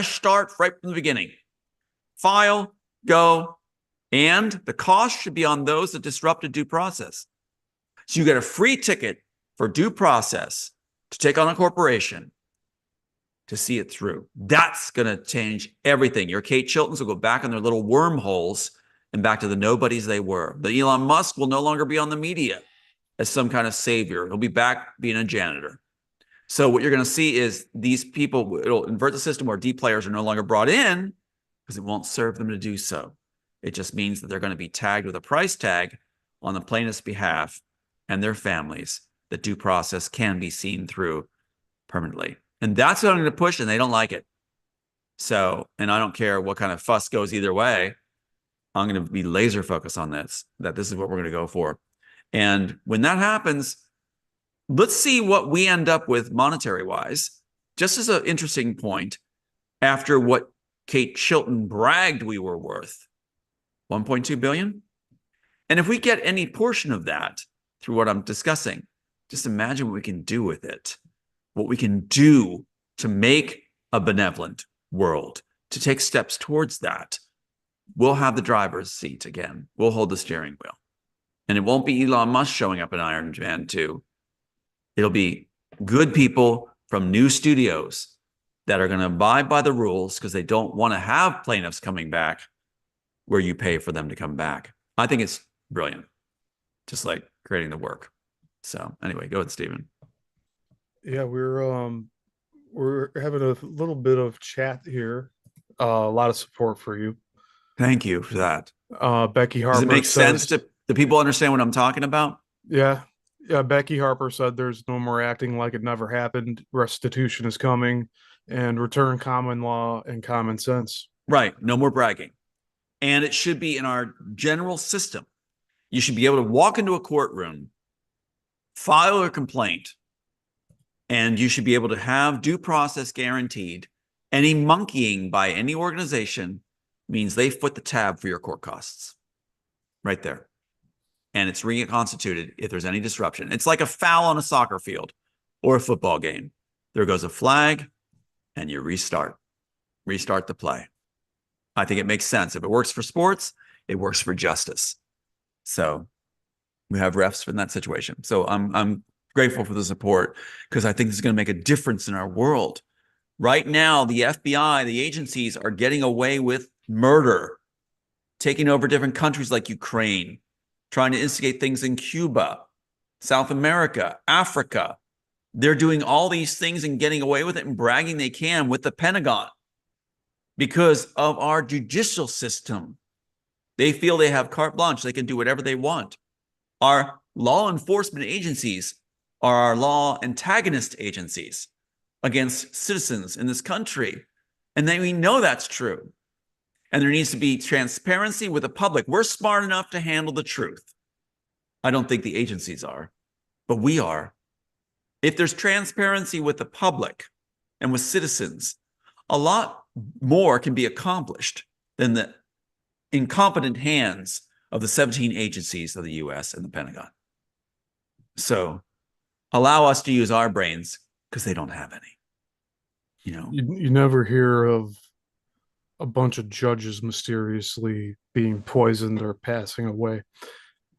Speaker 2: start right from the beginning. File, go, and the cost should be on those that disrupted due process. So you get a free ticket for due process to take on a corporation to see it through. That's going to change everything. Your Kate Chiltons will go back in their little wormholes and back to the nobodies they were. The Elon Musk will no longer be on the media as some kind of savior. He'll be back being a janitor. So what you're going to see is these people, it'll invert the system where D players are no longer brought in because it won't serve them to do so. It just means that they're going to be tagged with a price tag on the plaintiff's behalf and their families, that due process can be seen through permanently. And that's what I'm going to push, and they don't like it. So, and I don't care what kind of fuss goes either way. I'm going to be laser focused on this, that this is what we're going to go for. And when that happens, let's see what we end up with monetary wise. Just as an interesting point, after what Kate Chilton bragged we were worth, 1.2 billion. And if we get any portion of that through what I'm discussing, just imagine what we can do with it, what we can do to make a benevolent world, to take steps towards that. We'll have the driver's seat again. We'll hold the steering wheel. And it won't be Elon Musk showing up in Iron Man 2. It'll be good people from new studios that are going to abide by the rules because they don't want to have plaintiffs coming back where you pay for them to come back. I think it's brilliant, just like creating the work. So anyway, go ahead, Stephen.
Speaker 1: Yeah, we're having a little bit of chat here. A lot of support for you.
Speaker 2: Thank you for that.
Speaker 1: Becky Harper
Speaker 2: Does it make
Speaker 1: says,
Speaker 2: sense to do people understand what I'm talking about?
Speaker 1: Yeah. Yeah, Becky Harper said there's no more acting like it never happened. Restitution is coming and return common law and common sense.
Speaker 2: Right. No more bragging. And it should be in our general system. You should be able to walk into a courtroom, file a complaint, and you should be able to have due process guaranteed. Any monkeying by any organization means they foot the tab for your court costs. Right there. And it's reconstituted if there's any disruption. It's like a foul on a soccer field or a football game. There goes a flag, and you restart the play. I think it makes sense. If it works for sports, it works for justice. So we have refs in that situation. So I'm grateful for the support because I think this is going to make a difference in our world. Right now, the FBI, the agencies are getting away with murder, taking over different countries like Ukraine, trying to instigate things in Cuba, South America, Africa. They're doing all these things and getting away with it and bragging they can with the Pentagon because of our judicial system. They feel they have carte blanche. They can do whatever they want. Our law enforcement agencies are our law antagonist agencies against citizens in this country. And then we know that's true. And there needs to be transparency with the public. We're smart enough to handle the truth. I don't think the agencies are, but we are. If there's transparency with the public and with citizens, a lot more can be accomplished than the incompetent hands of the 17 agencies of the US and the Pentagon. So allow us to use our brains because they don't have any.
Speaker 1: You never hear of a bunch of judges mysteriously being poisoned or passing away.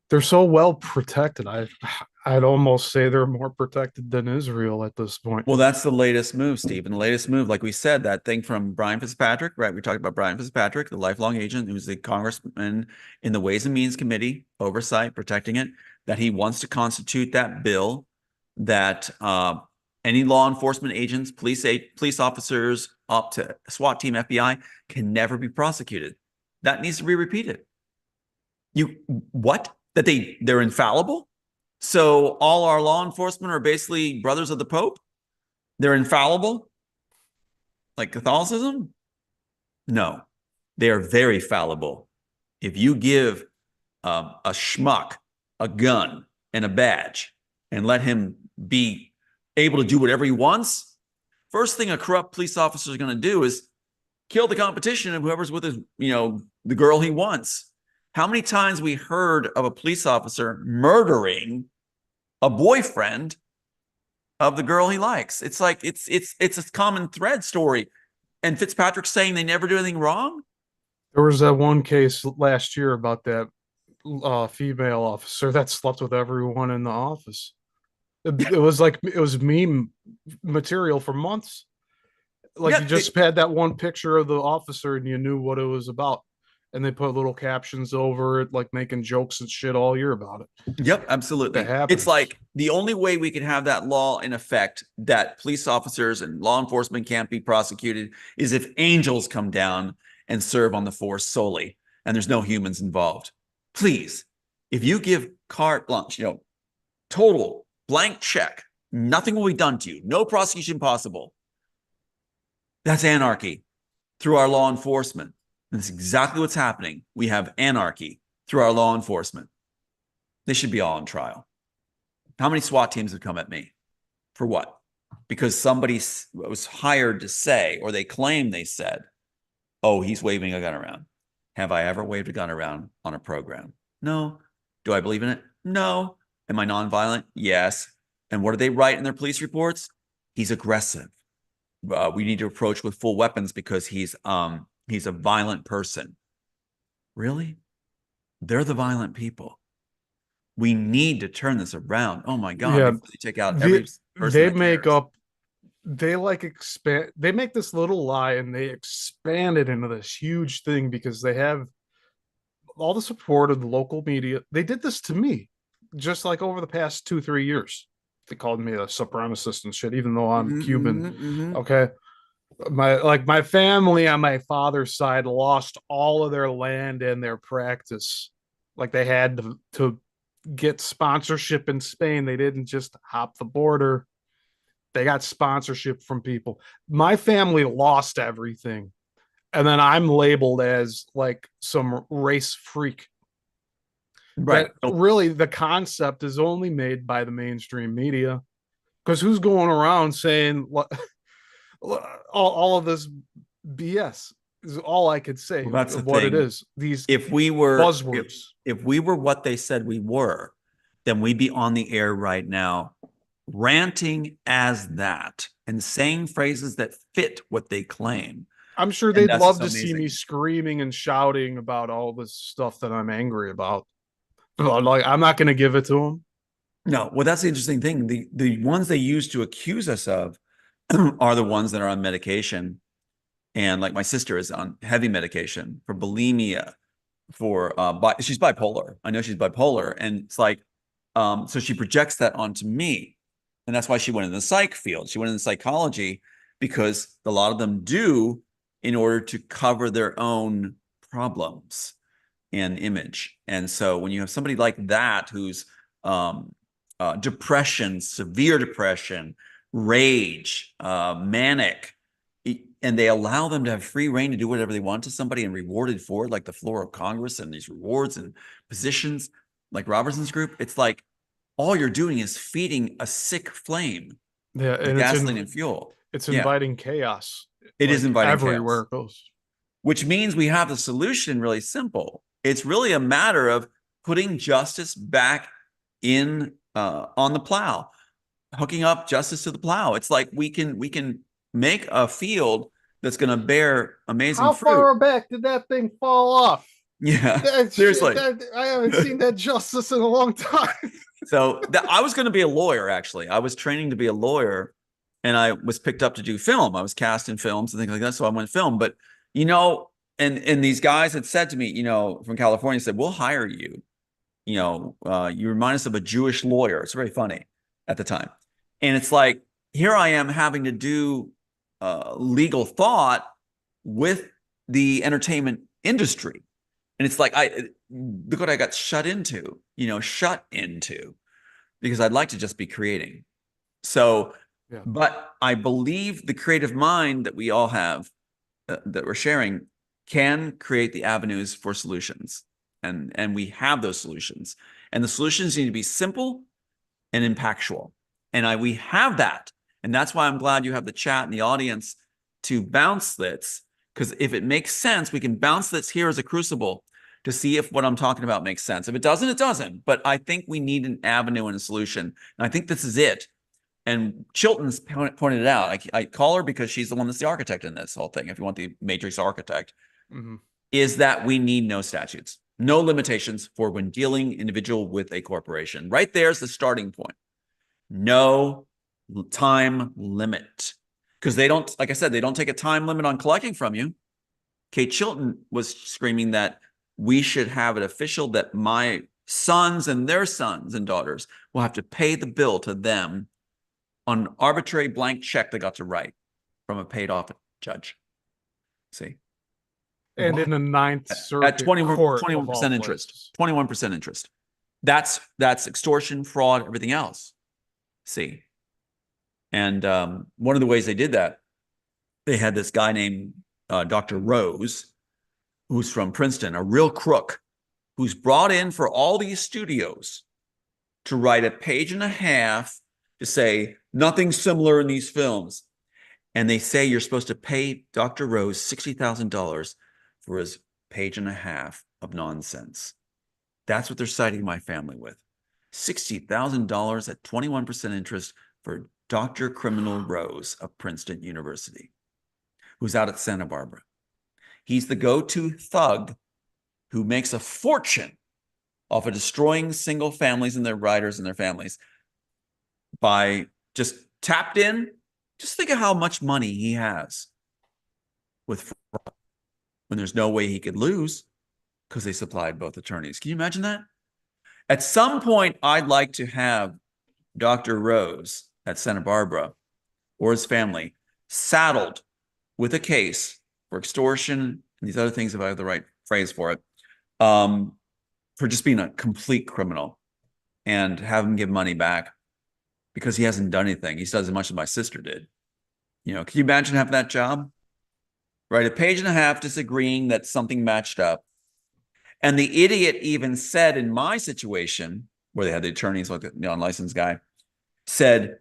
Speaker 1: They're so well protected. I'd almost say they're more protected than Israel at this point.
Speaker 2: Well, that's the latest move, Steve. And the latest move, like we said, that thing from Brian Fitzpatrick, right? We talked about Brian Fitzpatrick, the lifelong agent who's the congressman in the Ways and Means Committee, oversight, protecting it, that he wants to constitute that bill that any law enforcement agents, police officers, up to SWAT team, FBI, can never be prosecuted. That needs to be repeated. What? That they're infallible? So all our law enforcement are basically brothers of the Pope? They're infallible? Like Catholicism? No, they are very fallible. If you give a schmuck a gun and a badge and let him be able to do whatever he wants, first thing a corrupt police officer is going to do is kill the competition of whoever's with his, the girl he wants. How many times we heard of a police officer murdering a boyfriend of the girl he likes? It's like it's a common thread story. And Fitzpatrick's saying they never do anything wrong.
Speaker 1: There was that one case last year about that female officer that slept with everyone in the office. It was meme material for months. Like, you just had that one picture of the officer and you knew what it was about. And they put little captions over it, like making jokes and shit all year about it.
Speaker 2: Yep, absolutely. It's like the only way we can have that law in effect that police officers and law enforcement can't be prosecuted is if angels come down and serve on the force solely. and there's no humans involved. Please, if you give carte blanche, total blank check, nothing will be done to you, no prosecution possible. That's anarchy through our law enforcement. And that's exactly what's happening. We have anarchy through our law enforcement. They should be all on trial. How many SWAT teams have come at me? For what? Because somebody was hired to say, or they claim they said, oh, he's waving a gun around. Have I ever waved a gun around on a program? No. Do I believe in it? No. Am I nonviolent? Yes. And what do they write in their police reports? He's aggressive. We need to approach with full weapons because he's a violent person. Really? They're the violent people. We need to turn this around. Oh my God!
Speaker 1: Yeah,
Speaker 2: Before they take out every person
Speaker 1: they
Speaker 2: that
Speaker 1: make
Speaker 2: cares.
Speaker 1: up they like expand they make this little lie and they expand it into this huge thing because they have all the support of the local media. They did this to me just like over the past 2 3 years. They called me a supremacist and shit, even though I'm Cuban. Okay. My family on my father's side lost all of their land and their practice. Like they had to get sponsorship in Spain. They didn't just hop the border. They got sponsorship from people. My family lost everything. And then I'm labeled as like some race freak.
Speaker 2: Right.
Speaker 1: That really the concept is only made by the mainstream media. Because who's going around saying all of this BS is all I could say
Speaker 2: Well, that's the
Speaker 1: of what it
Speaker 2: thing.
Speaker 1: is. These
Speaker 2: If we were,
Speaker 1: buzzwords.
Speaker 2: if we were what they said we were, then we'd be on the air right now, ranting as that and saying phrases that fit what they claim.
Speaker 1: I'm sure
Speaker 2: And
Speaker 1: they'd
Speaker 2: that's what's
Speaker 1: love
Speaker 2: so
Speaker 1: to see me
Speaker 2: amazing.
Speaker 1: screaming and shouting about all this stuff that I'm angry about. But like, I'm not going to give it to them.
Speaker 2: No, well, that's the interesting thing. The ones they use to accuse us of are the ones that are on medication. And like my sister is on heavy medication for bulimia, for she's bipolar. I know she's bipolar. And it's like, so she projects that onto me. And that's why she went in the psych field. She went in psychology because a lot of them do in order to cover their own problems and image. And so when you have somebody like that who's depression, severe depression, rage, manic, and they allow them to have free reign to do whatever they want to somebody and rewarded for it, like the floor of Congress and these rewards and positions, like Robertson's group, it's like all you're doing is feeding a sick flame
Speaker 1: Yeah,
Speaker 2: with
Speaker 1: and
Speaker 2: gasoline and fuel.
Speaker 1: it's
Speaker 2: Yeah,
Speaker 1: inviting chaos
Speaker 2: it is
Speaker 1: like
Speaker 2: inviting
Speaker 1: everywhere
Speaker 2: chaos,
Speaker 1: it goes.
Speaker 2: which means we have the solution really simple. It's really a matter of putting justice back in on the plow, hooking up justice to the plow. It's like we can make a field that's going to bear amazing
Speaker 1: How
Speaker 2: fruit.
Speaker 1: far back did that thing fall off?
Speaker 2: Yeah,
Speaker 1: That shit,
Speaker 2: seriously.
Speaker 1: that I haven't seen that justice in a long time.
Speaker 2: So I was going to be a lawyer, actually. I was training to be a lawyer and I was picked up to do film. I was cast in films and things like that. So I went film. But, you know, and these guys had said to me, from California, said, we'll hire you. You remind us of a Jewish lawyer. It's very funny at the time. And it's like, here I am having to do legal thought with the entertainment industry. And it's like, look what I got shut into, because I'd like to just be creating. So,
Speaker 1: Yeah.
Speaker 2: but I believe the creative mind that we all have, that we're sharing, can create the avenues for solutions. And we have those solutions. And the solutions need to be simple and impactful. And we have that. And that's why I'm glad you have the chat and the audience to bounce this. Because if it makes sense, we can bounce this here as a crucible to see if what I'm talking about makes sense. If it doesn't, it doesn't. But I think we need an avenue and a solution. And I think this is it. And Chilton's pointed it out. I call her because she's the one that's the architect in this whole thing. If you want the matrix architect, is that we need no statutes, no limitations for when dealing individual with a corporation. Right there's the starting point. No time limit. Because they don't, like I said, they don't take a time limit on collecting from you. Kate Chilton was screaming that we should have it official that my sons and their sons and daughters will have to pay the bill to them on an arbitrary blank check they got to write from a paid off judge. See?
Speaker 1: And in
Speaker 2: What?
Speaker 1: the Ninth
Speaker 2: At
Speaker 1: Circuit Court of all
Speaker 2: 21% interest.
Speaker 1: places.
Speaker 2: 21% interest. That's extortion, fraud, everything else. See. And one of the ways they did that, they had this guy named Dr. Rose, who's from Princeton, a real crook, who's brought in for all these studios to write a page and a half to say nothing similar in these films. And they say you're supposed to pay Dr. Rose $60,000 for his page and a half of nonsense. That's what they're citing my family with. $60,000 at 21% interest for Dr. Criminal Rose of Princeton University, who's out at Santa Barbara. He's the go-to thug who makes a fortune off of destroying single families and their riders and their families by just tapped in. Just think of how much money he has with fraud when there's no way he could lose because they supplied both attorneys. Can you imagine that? At some point, I'd like to have Dr. Rose at Santa Barbara or his family saddled with a case for extortion and these other things, if I have the right phrase for it, for just being a complete criminal, and have him give money back because he hasn't done anything. He's done as much as my sister did. You know, can you imagine having that job? Write a page and a half disagreeing that something matched up. And the idiot even said in my situation, where they had the attorneys, like the unlicensed guy, said,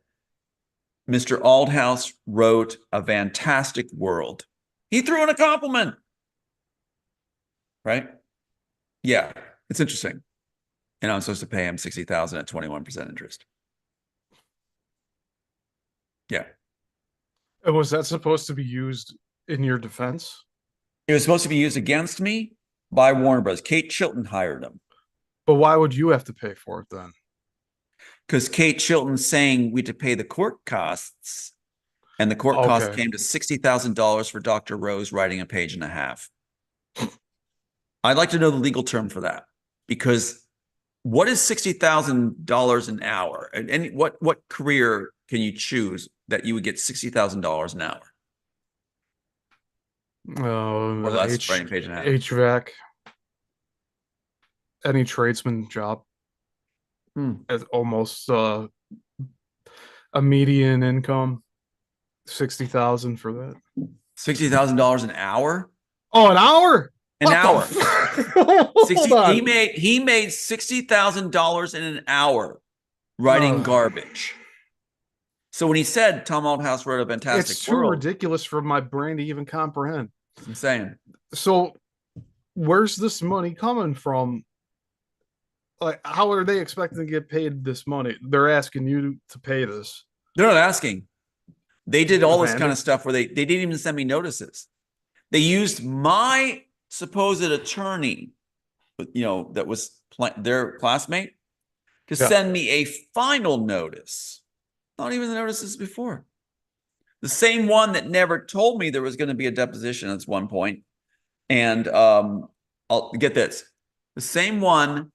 Speaker 2: Mr. Althouse wrote a fantastic world. He threw in a compliment. Right? Yeah, it's interesting. And I'm supposed to pay him $60,000 at 21% interest. Yeah.
Speaker 1: And was that supposed to be used in your defense?
Speaker 2: It was supposed to be used against me by Warner Bros. Kate Chilton hired him.
Speaker 1: But why would you have to pay for it then?
Speaker 2: Because Kate Chilton's saying we had to pay the court costs, and the court costs
Speaker 1: Okay.
Speaker 2: came to $60,000 for Dr. Rose writing a page and a half. I'd like to know the legal term for that, because what is $60,000 an hour? And what career can you choose that you would get $60,000 an hour or less writing a page and a half?
Speaker 1: HVAC, any tradesman job at almost a median income, 60,000 for that.
Speaker 2: $60,000 an hour?
Speaker 1: Oh, an hour?
Speaker 2: An hour.
Speaker 1: 60,
Speaker 2: he made $60,000 in an hour writing garbage. So when he said Tom Althouse wrote a fantastic
Speaker 1: it's too
Speaker 2: world,
Speaker 1: ridiculous for my brain to even comprehend.
Speaker 2: I'm saying.
Speaker 1: So where's this money coming from? Like, how are they expecting to get paid this money? They're asking you to pay this.
Speaker 2: They're not asking. They did all this
Speaker 1: Demanding.
Speaker 2: kind of stuff where they didn't even send me notices. They used my supposed attorney, that was their classmate, to send me a final notice. Not even the notices before. The same one that never told me there was going to be a deposition at one point. And I'll get this. The same one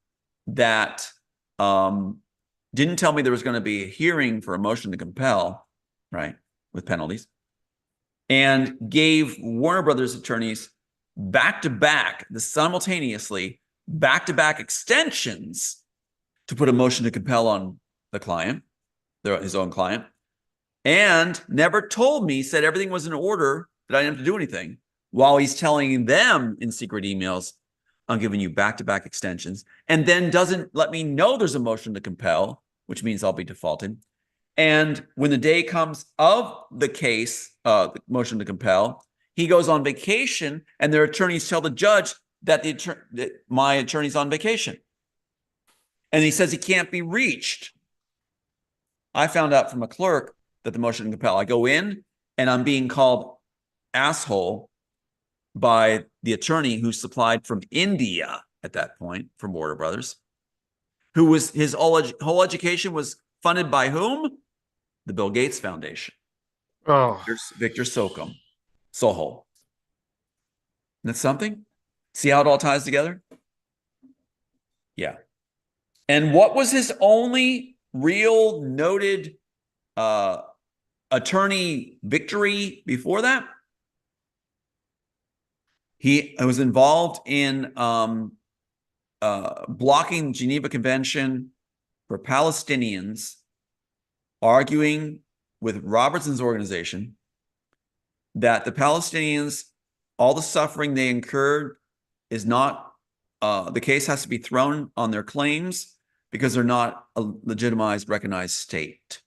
Speaker 2: that didn't tell me there was going to be a hearing for a motion to compel, right, with penalties, and gave Warner Brothers attorneys back-to-back, simultaneously, back-to-back extensions to put a motion to compel on the client, his own client, and never told me, said everything was in order, that I didn't have to do anything, while he's telling them in secret emails, I'm giving you back-to-back extensions, and then doesn't let me know there's a motion to compel, which means I'll be defaulted. And when the day comes of the case, the motion to compel, he goes on vacation, and their attorneys tell the judge that my attorney's on vacation. And he says he can't be reached. I found out from a clerk that the motion to compel, I go in, and I'm being called asshole by the attorney who supplied from India at that point, from Warner Brothers, who was his whole education was funded by whom? The Bill Gates Foundation.
Speaker 1: Oh,
Speaker 2: Victor Sohom. Soho. That's something? See how it all ties together? Yeah. And what was his only real noted attorney victory before that? He was involved in blocking Geneva Convention for Palestinians, arguing with Robertson's organization that the Palestinians, all the suffering they incurred is not, the case has to be thrown on their claims because they're not a legitimized, recognized state.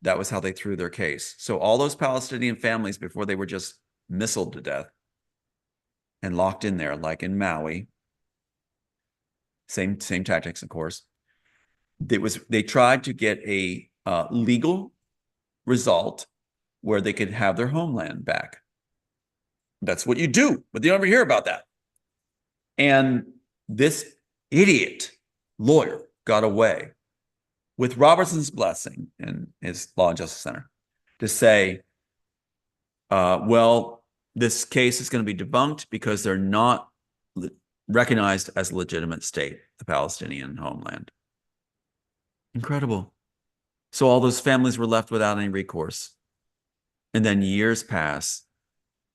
Speaker 2: That was how they threw their case. So all those Palestinian families, before they were just missiled to death and locked in there, like in Maui, same tactics, of course. They tried to get a legal result where they could have their homeland back. That's what you do, but they don't ever hear about that. And this idiot lawyer got away with Robertson's blessing and his Law and Justice Center to say, well, this case is going to be debunked because they're not recognized as a legitimate state, the Palestinian homeland. Incredible. So all those families were left without any recourse. And then years pass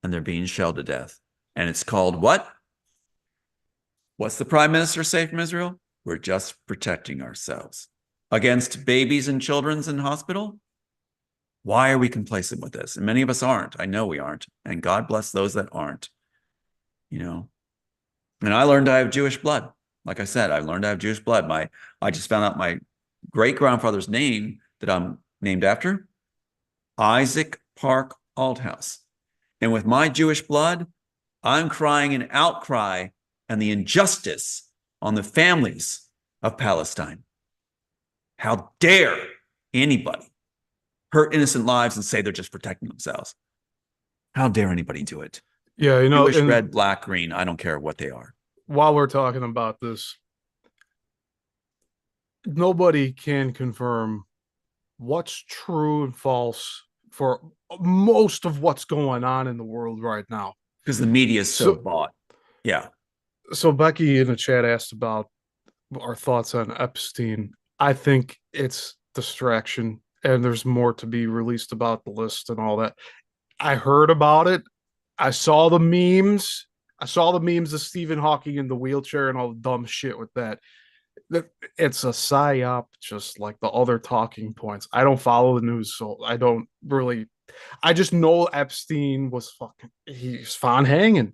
Speaker 2: and they're being shelled to death. And it's called what? What's the prime minister say from Israel? We're just protecting ourselves against babies and children in hospital. Why are we complacent with this? And many of us aren't. I know we aren't. And God bless those that aren't. You know, and I learned I have Jewish blood. Like I said, I learned I have Jewish blood. I just found out my great-grandfather's name that I'm named after, Isaac Park Althouse. And with my Jewish blood, I'm crying an outcry and the injustice on the families of Palestine. How dare anybody hurt innocent lives and say they're just protecting themselves? How dare anybody do it?
Speaker 1: Yeah, you know,
Speaker 2: Jewish,
Speaker 1: and
Speaker 2: red, black, green, I don't care what they are.
Speaker 1: while we're talking about this, nobody can confirm what's true and false for most of what's going on in the world right now.
Speaker 2: Because the media is so bought. Yeah.
Speaker 1: So Becky in the chat asked about our thoughts on Epstein. I think it's distraction, and there's more to be released about the list and all that. I heard about it. I saw the memes. I saw the memes of Stephen Hawking in the wheelchair and all the dumb shit with that. It's a psyop, just like the other talking points. I don't follow the news, so I don't really. I just know Epstein was he's fine hanging.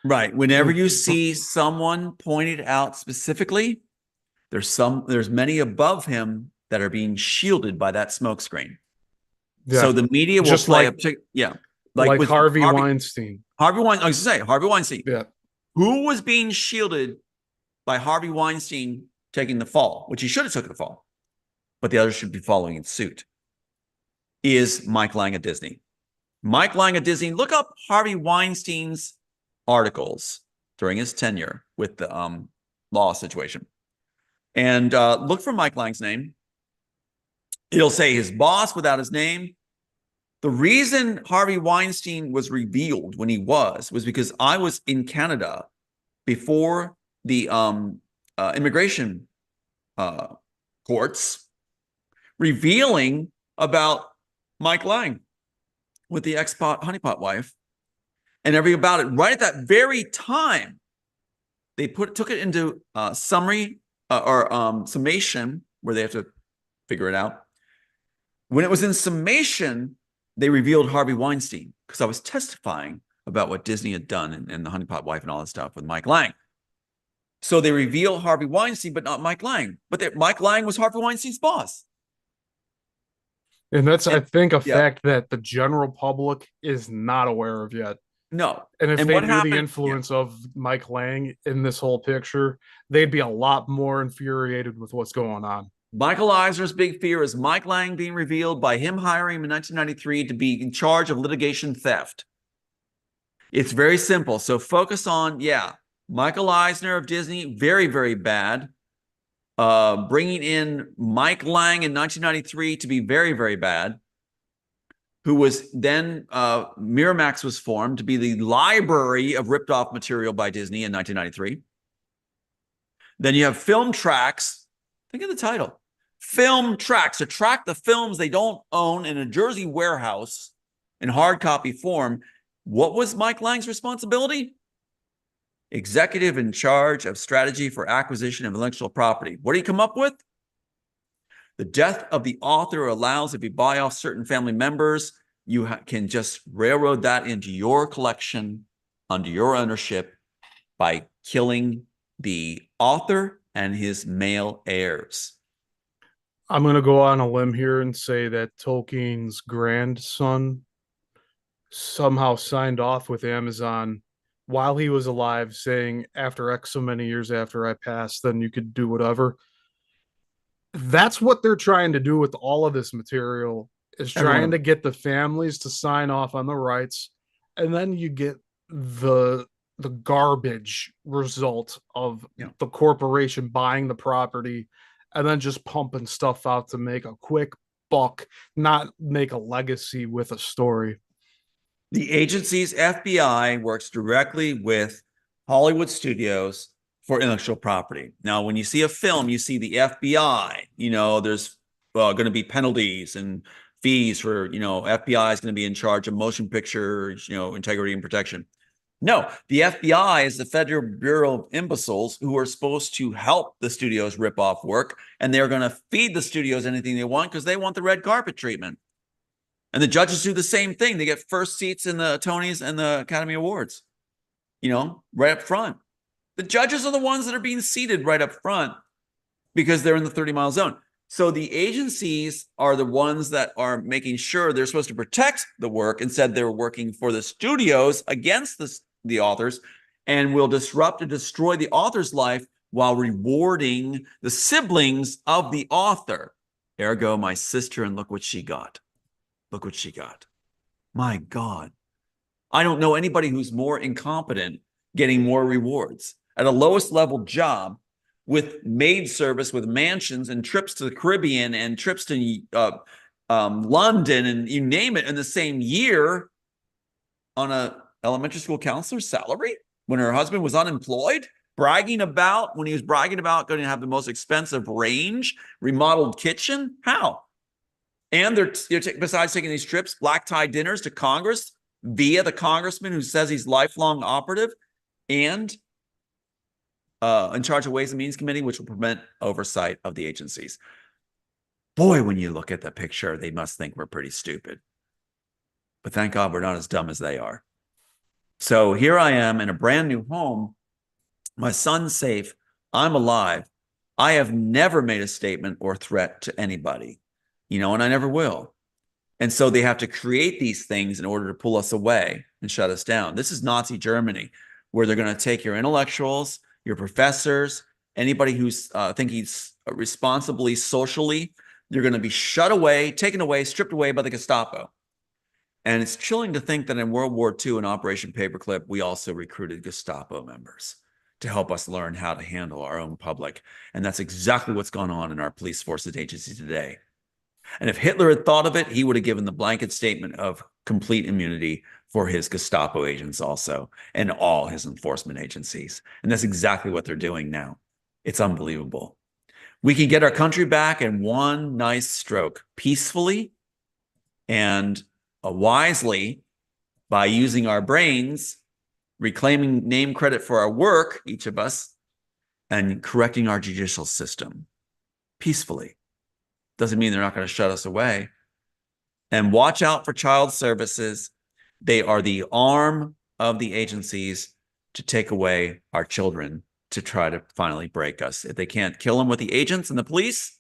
Speaker 2: Right. Whenever you see someone pointed out specifically, there's many above him that are being shielded by that smoke screen.
Speaker 1: Yeah.
Speaker 2: So the media will
Speaker 1: just
Speaker 2: play
Speaker 1: like,
Speaker 2: like
Speaker 1: with Harvey Weinstein.
Speaker 2: Harvey Weinstein. I was going to say Harvey Weinstein.
Speaker 1: Yeah.
Speaker 2: Who was being shielded by Harvey Weinstein taking the fall, which he should have took the fall, but the others should be following in suit, is Mike Lang at Disney. Mike Lang at Disney, look up Harvey Weinstein's articles during his tenure with the law situation. And look for Mike Lang's name. It'll say his boss without his name. The reason Harvey Weinstein was revealed when he was because I was in Canada before the immigration courts revealing about Mike Lang with the ex-pot honeypot wife and everything about it. Right at that very time, they took it into summary or summation where they have to figure it out. When it was in summation, they revealed Harvey Weinstein because I was testifying about what Disney had done and the honeypot wife and all that stuff with Mike Lang. So they reveal Harvey Weinstein, but not Mike Lang. But Mike Lang was Harvey Weinstein's boss.
Speaker 1: And that's, I think, a fact that the general public is not aware of yet.
Speaker 2: No.
Speaker 1: And if they knew the influence of Mike Lang in this whole picture, they'd be a lot more infuriated with what's going on.
Speaker 2: Michael Eisner's big fear is Mike Lang being revealed by him hiring him in 1993 to be in charge of litigation theft. It's very simple. So focus on, Michael Eisner of Disney, very, very bad. Bringing in Mike Lang in 1993 to be very, very bad. Who was then, Miramax was formed to be the library of ripped off material by Disney in 1993. Then you have Film Tracks. Think of the title. Film Tracks, to track the films they don't own in a Jersey warehouse in hard copy form What was Mike Lang's responsibility? Executive in charge of strategy for acquisition of intellectual property. What did he come up with? The death of the author allows, if you buy off certain family members, you can just railroad that into your collection under your ownership by killing the author and his male heirs.
Speaker 1: I'm going to go on a limb here and say that Tolkien's grandson somehow signed off with Amazon while he was alive, saying, after X so many years after I passed, then you could do whatever. That's what they're trying to do with all of this material, is trying to
Speaker 2: Everyone,
Speaker 1: get the families to sign off on the rights, and then you get the garbage result of
Speaker 2: you know,
Speaker 1: the corporation buying the property and then just pumping stuff out to make a quick buck, not make a legacy with a story.
Speaker 2: the agency's FBI works directly with Hollywood studios for intellectual property. Now, when you see a film, you see the FBI, there's going to be penalties and fees for, FBI is going to be in charge of motion picture, integrity and protection. No, the FBI is the Federal Bureau of Imbeciles who are supposed to help the studios rip off work, and they're going to feed the studios anything they want because they want the red carpet treatment. And the judges do the same thing. They get first seats in the Tonys and the Academy Awards, right up front. The judges are the ones that are being seated right up front because they're in the 30-mile zone. So the agencies are the ones that are making sure they're supposed to protect the work. Instead, they're working for the studios against the authors and will disrupt and destroy the author's life while rewarding the siblings of the author. Ergo, my sister, and look what she got. Look what she got. My God. I don't know anybody who's more incompetent getting more rewards at a lowest level job with maid service, with mansions and trips to the Caribbean and trips to London and you name it in the same year on a elementary school counselor's salary when her husband was unemployed, when he was bragging about going to have the most expensive range, remodeled kitchen. How? And besides taking these trips, black tie dinners to Congress via the congressman who says he's lifelong operative and in charge of Ways and Means Committee, which will prevent oversight of the agencies. Boy, when you look at the picture, they must think we're pretty stupid. But thank God we're not as dumb as they are. So here I am in a brand new home. My son's safe. I'm alive. I have never made a statement or threat to anybody, and I never will. And so they have to create these things in order to pull us away and shut us down. This is Nazi Germany, where they're going to take your intellectuals, your professors, anybody who's thinking responsibly socially, they're going to be shut away, taken away, stripped away by the Gestapo. And it's chilling to think that in World War II, in Operation Paperclip, we also recruited Gestapo members to help us learn how to handle our own public. And that's exactly what's gone on in our police forces agency today. And if Hitler had thought of it, he would have given the blanket statement of complete immunity for his Gestapo agents also and all his enforcement agencies. And that's exactly what they're doing now. It's unbelievable. We can get our country back in one nice stroke, peacefully and wisely, by using our brains, reclaiming name credit for our work, each of us, and correcting our judicial system peacefully. Doesn't mean they're not going to shut us away. And watch out for child services. They are the arm of the agencies to take away our children, to try to finally break us. If they can't kill them with the agents and the police,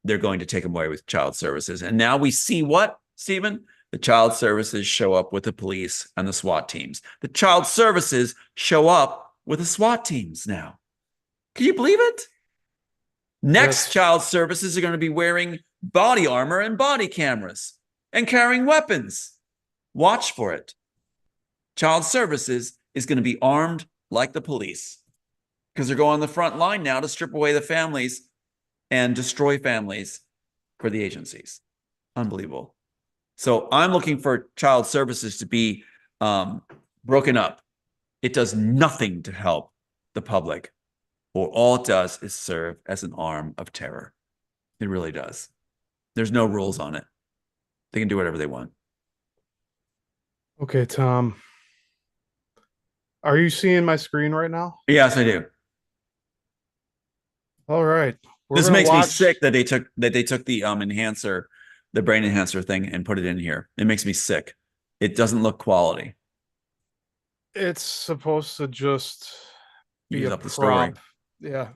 Speaker 2: they're going to take them away with child services. And now we see what, Stephen? The child services show up with the police and the SWAT teams. The child services show up with the SWAT teams now. Can you believe it? Next,
Speaker 1: Yes.
Speaker 2: child services are going to be wearing body armor and body cameras and carrying weapons. Watch for it. Child services is going to be armed like the police because they're going on the front line now to strip away the families and destroy families for the agencies. Unbelievable. So I'm looking for child services to be broken up. It does nothing to help the public, or all it does is serve as an arm of terror. It really does. There's no rules on it. They can do whatever they want.
Speaker 1: Okay, Tom. Are you seeing my screen right now?
Speaker 2: Yes, I do.
Speaker 1: All right. We're
Speaker 2: This
Speaker 1: gonna
Speaker 2: makes me sick
Speaker 1: watch.
Speaker 2: that they took the enhancer, the brain enhancer thing and put it in here. It makes me sick. It doesn't look quality.
Speaker 1: It's supposed to just be
Speaker 2: Use
Speaker 1: a
Speaker 2: up the story.
Speaker 1: prop. Yeah.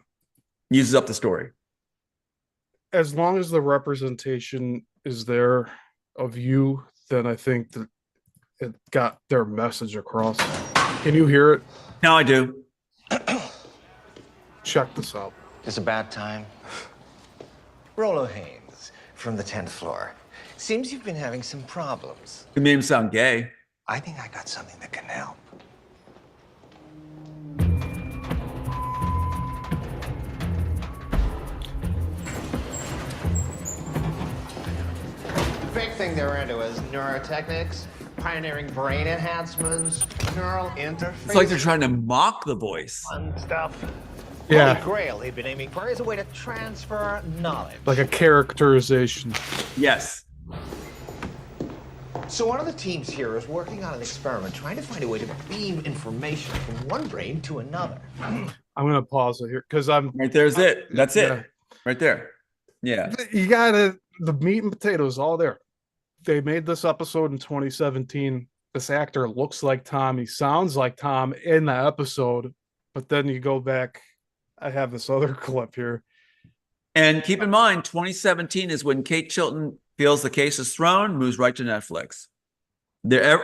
Speaker 2: Uses up the story.
Speaker 1: As long as the representation is there of you, then I think that it got their message across. Can you hear it?
Speaker 2: Now I do.
Speaker 1: Check this out.
Speaker 3: It's about time. Rolo Haynes from the 10th floor. Seems you've been having some problems.
Speaker 2: It made him sound gay.
Speaker 3: I think I got something that can help.
Speaker 4: Big thing they're into is neurotechnics, pioneering brain enhancements, neural interface.
Speaker 2: It's like they're trying to mock the voice.
Speaker 4: Fun stuff.
Speaker 1: Yeah.
Speaker 4: Holy Grail they've been aiming for is a way to transfer knowledge.
Speaker 1: Like a characterization.
Speaker 2: Yes.
Speaker 4: So one of the teams here is working on an experiment trying to find a way to beam information from one brain to another.
Speaker 1: I'm gonna pause it here because I'm
Speaker 2: Right there's it. That's
Speaker 1: yeah.
Speaker 2: it. Right there. Yeah.
Speaker 1: You gotta the meat and potatoes all there. They made this episode in 2017. This actor looks like Tom. He sounds like Tom in the episode, but then you go back. I have this other clip here.
Speaker 2: And keep in mind, 2017 is when Kate Chilton feels the case is thrown, moves right to Netflix.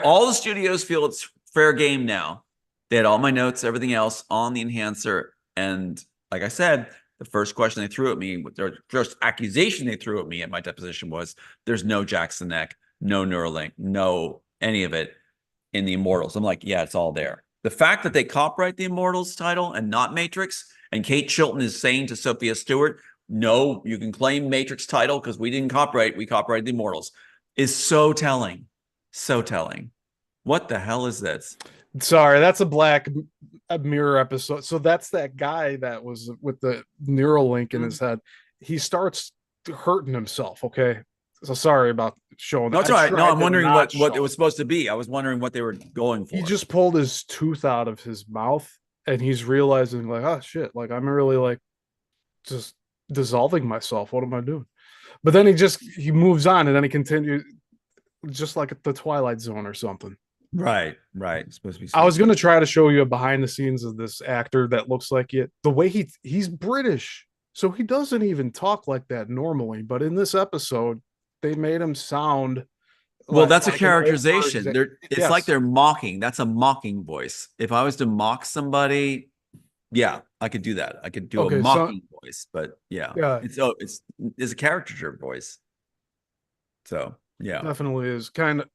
Speaker 2: All the studios feel it's fair game now. They had all my notes, everything else on the enhancer. And like I said, the first question they threw at me, their first accusation they threw at me at my deposition was there's no Jackson Neck, no Neuralink, no any of it in the Immortals. I'm like, yeah, it's all there. The fact that they copyright the Immortals title and not Matrix, and Kate Chilton is saying to Sophia Stewart, no, you can claim Matrix title because we didn't copyright, we copyrighted the Immortals, is so telling. So telling. What the hell is this?
Speaker 1: Sorry, that's a Black Mirror episode. So that's that guy that was with the Neuralink in his head. He starts hurting himself. Okay, so sorry about showing
Speaker 2: No,
Speaker 1: that.
Speaker 2: it's all right. No, I'm
Speaker 1: To
Speaker 2: wondering
Speaker 1: not
Speaker 2: what it
Speaker 1: show
Speaker 2: was supposed to be. I was wondering what they were going
Speaker 1: He
Speaker 2: for.
Speaker 1: just pulled his tooth out of his mouth, and he's realizing like, oh shit, like I'm really like just dissolving myself. What am I doing? But then he moves on, and then he continues just like at the Twilight Zone or something.
Speaker 2: Right. It's supposed to be.
Speaker 1: I was gonna try to show you a behind the scenes of this actor that looks like it. The way he's British, so he doesn't even talk like that normally. But in this episode, they made him sound
Speaker 2: Well, that's a
Speaker 1: like an
Speaker 2: characterization. It's like
Speaker 1: yes.
Speaker 2: they're mocking. That's a mocking voice. If I was to mock somebody, yeah, I could do that. I could do a
Speaker 1: Okay, so
Speaker 2: mocking voice, but yeah,
Speaker 1: yeah,
Speaker 2: it's a caricature voice. So yeah,
Speaker 1: definitely is kind of.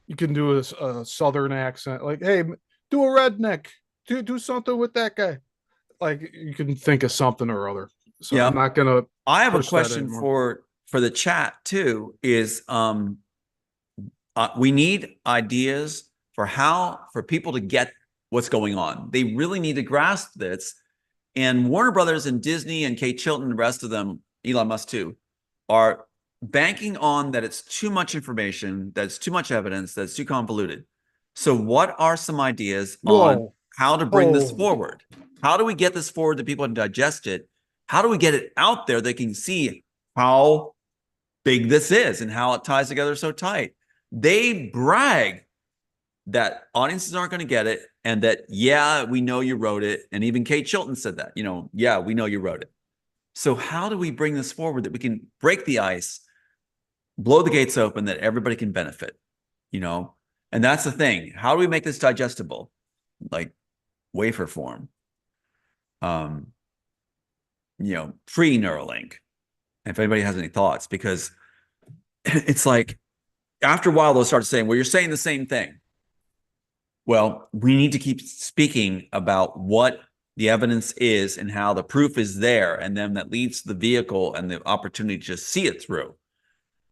Speaker 1: You can do a southern accent, like, "Hey, do a redneck, do something with that guy." Like you can think of something or other. So I'm
Speaker 2: yeah.
Speaker 1: not gonna
Speaker 2: I have a
Speaker 1: push that
Speaker 2: question
Speaker 1: anymore.
Speaker 2: for the chat too. Is we need ideas for how for people to get what's going on. They really need to grasp this. And Warner Brothers and Disney and Kate Chilton and the rest of them, Elon Musk too, are banking on that it's too much information, that's too much evidence, that's too convoluted. So what are some ideas on
Speaker 1: Whoa,
Speaker 2: how to bring this
Speaker 1: oh,
Speaker 2: forward? How do we get this forward to people to digest it? How do we get it out there? They can see how big this is and how it ties together so tight. They brag that audiences aren't going to get it and that, yeah, we know you wrote it. And even Kate Chilton said that, yeah, we know you wrote it. So how do we bring this forward that we can break the ice, blow the gates open, that everybody can benefit, And that's the thing. How do we make this digestible? Like wafer form, pre-Neuralink. If anybody has any thoughts, because it's like after a while, they'll start saying, well, you're saying the same thing. Well, we need to keep speaking about what the evidence is and how the proof is there, and then that leads to the vehicle and the opportunity to just see it through.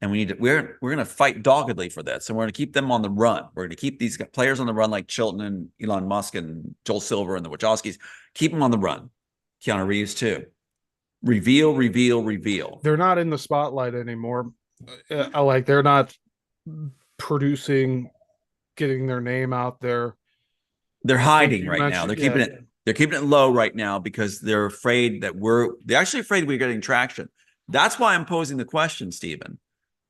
Speaker 2: And we're going to fight doggedly for this, and we're going to keep them on the run. We're going to keep these players on the run, like Chilton and Elon Musk and Joel Silver and the Wachowskis. Keep them on the run. Keanu Reeves too. Reveal, reveal, reveal.
Speaker 1: they're not in the spotlight anymore. Like they're not producing getting their name out there.
Speaker 2: They're
Speaker 1: I think
Speaker 2: hiding
Speaker 1: you
Speaker 2: right now.
Speaker 1: mentioned-
Speaker 2: They're keeping it low right now because they're afraid that they're actually afraid we're getting traction. That's why I'm posing the question, Stephen,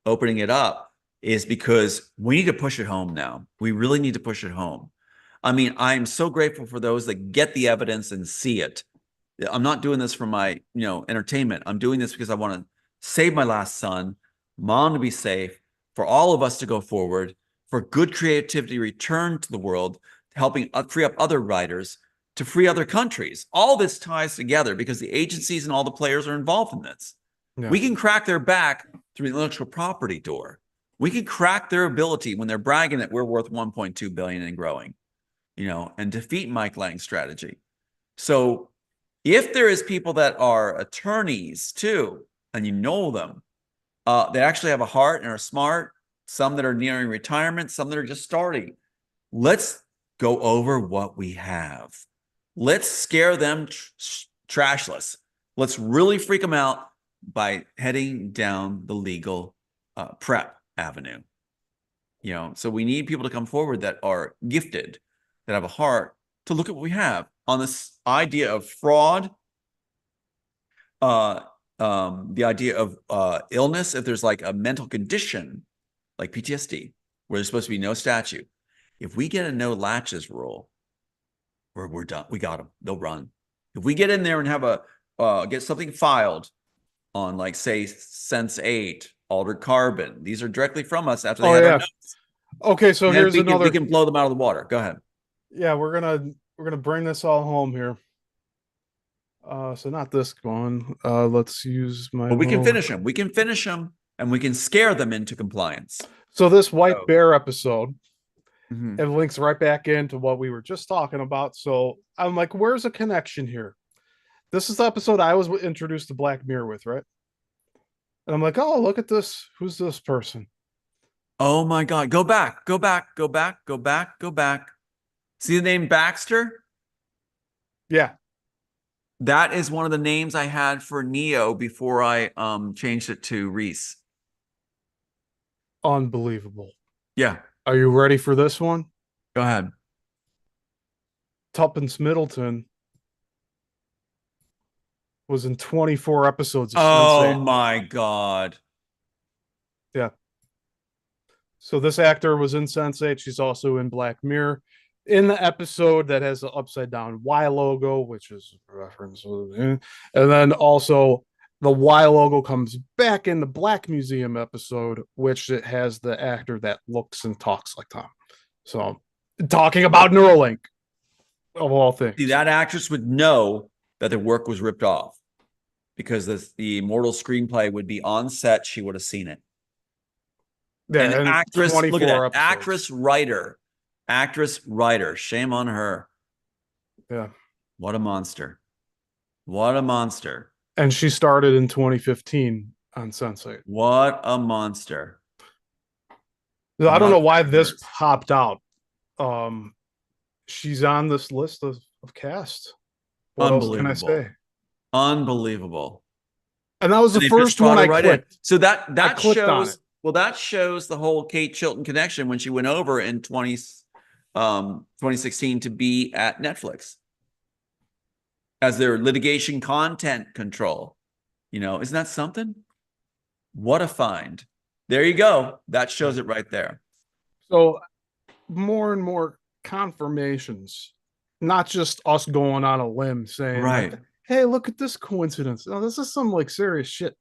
Speaker 2: opening it up, is because we need to push it home now. We really need to push it home. I mean, I'm so grateful for those that get the evidence and see it. I'm not doing this for my, entertainment. I'm doing this because I want to save my last son, mom to be safe, for all of us to go forward, for good creativity return to the world, helping free up other writers, to free other countries. All this ties together because the agencies and all the players are involved in this.
Speaker 1: Yeah.
Speaker 2: We can crack their back through the intellectual property door. We can crack their ability when they're bragging that we're worth 1.2 billion and growing, and defeat Mike Lang's strategy. So if there is people that are attorneys too, and you know them, they actually have a heart and are smart, some that are nearing retirement, some that are just starting. Let's go over what we have. Let's scare them trashless. Let's really freak them out by heading down the legal prep avenue. So we need people to come forward that are gifted, that have a heart to look at what we have on this idea of fraud, the idea of illness. If there's like a mental condition like PTSD, where there's supposed to be no statute, if we get a no latches rule, we're done. We got them. They'll run. If we get in there and have get something filed on, like, say, Sense8, Altered Carbon, these are directly from us after they had our notes.
Speaker 1: Okay, so here's another.
Speaker 2: We can blow them out of the water. Go ahead.
Speaker 1: Yeah, we're gonna bring this all home here. So not this one. Let's use my.
Speaker 2: But we can finish them. We can finish them, and we can scare them into compliance.
Speaker 1: So this White Bear episode,
Speaker 2: Mhm.
Speaker 1: it links right back into what we were just talking about. So I'm like, where's a connection here? This is the episode I was introduced to Black Mirror with, right? And I'm like, oh, look at this. Who's this person?
Speaker 2: Oh my God. Go back. Go back. Go back. Go back. Go back. See the name Baxter?
Speaker 1: Yeah.
Speaker 2: That is one of the names I had for Neo before I changed it to Reese.
Speaker 1: Unbelievable.
Speaker 2: Yeah.
Speaker 1: Are you ready for this one?
Speaker 2: Go ahead.
Speaker 1: Tuppence Middleton was in 24 episodes of
Speaker 2: Oh
Speaker 1: Sense8.
Speaker 2: my God.
Speaker 1: Yeah. So this actor was in Sense8. She's also in Black Mirror. In the episode that has the upside down Y logo, which is a reference, and then also the Y logo comes back in the Black Museum episode, which it has the actor that looks and talks like Tom. So, talking about Neuralink, of all things.
Speaker 2: See, that actress would know that the work was ripped off because the Immortals screenplay would be on set. She would have seen it.
Speaker 1: Yeah,
Speaker 2: and actress, look at that,
Speaker 1: episodes.
Speaker 2: actress writer. Shame on her.
Speaker 1: Yeah.
Speaker 2: What a monster. What a monster.
Speaker 1: And she started in 2015 on Sense8.
Speaker 2: What a monster.
Speaker 1: I don't know why this popped out. She's on this list of cast. What else can I say?
Speaker 2: Unbelievable.
Speaker 1: And that was the first one I clicked.
Speaker 2: So that
Speaker 1: clicked on
Speaker 2: shows
Speaker 1: it.
Speaker 2: Well, that shows the whole Kate Chilton connection when she went over in 2016 to be at Netflix as their litigation content control. Isn't that something? What a find. There you go. That shows it right there.
Speaker 1: So more and more confirmations, not just us going on a limb saying,
Speaker 2: Right.
Speaker 1: like, hey, look at this coincidence. No, this is some like serious shit.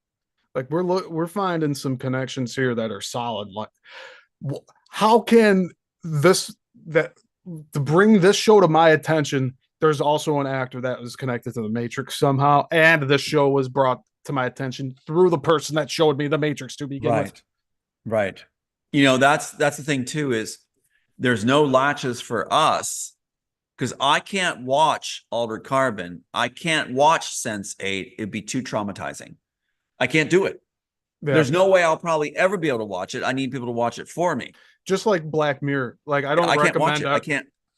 Speaker 1: Like we're finding some connections here that are solid. Like, how can to bring this show to my attention? There's also an actor that was connected to the Matrix somehow, and this show was brought to my attention through the person that showed me the Matrix to begin with.
Speaker 2: Right. That's the thing too, is there's no latches for us because I can't watch Altered Carbon. I can't watch Sense8. It'd be too traumatizing. I can't do it. Yeah. There's no way I'll probably ever be able to watch it. I need people to watch it for me.
Speaker 1: Just like Black Mirror. Like I can't watch it.
Speaker 2: I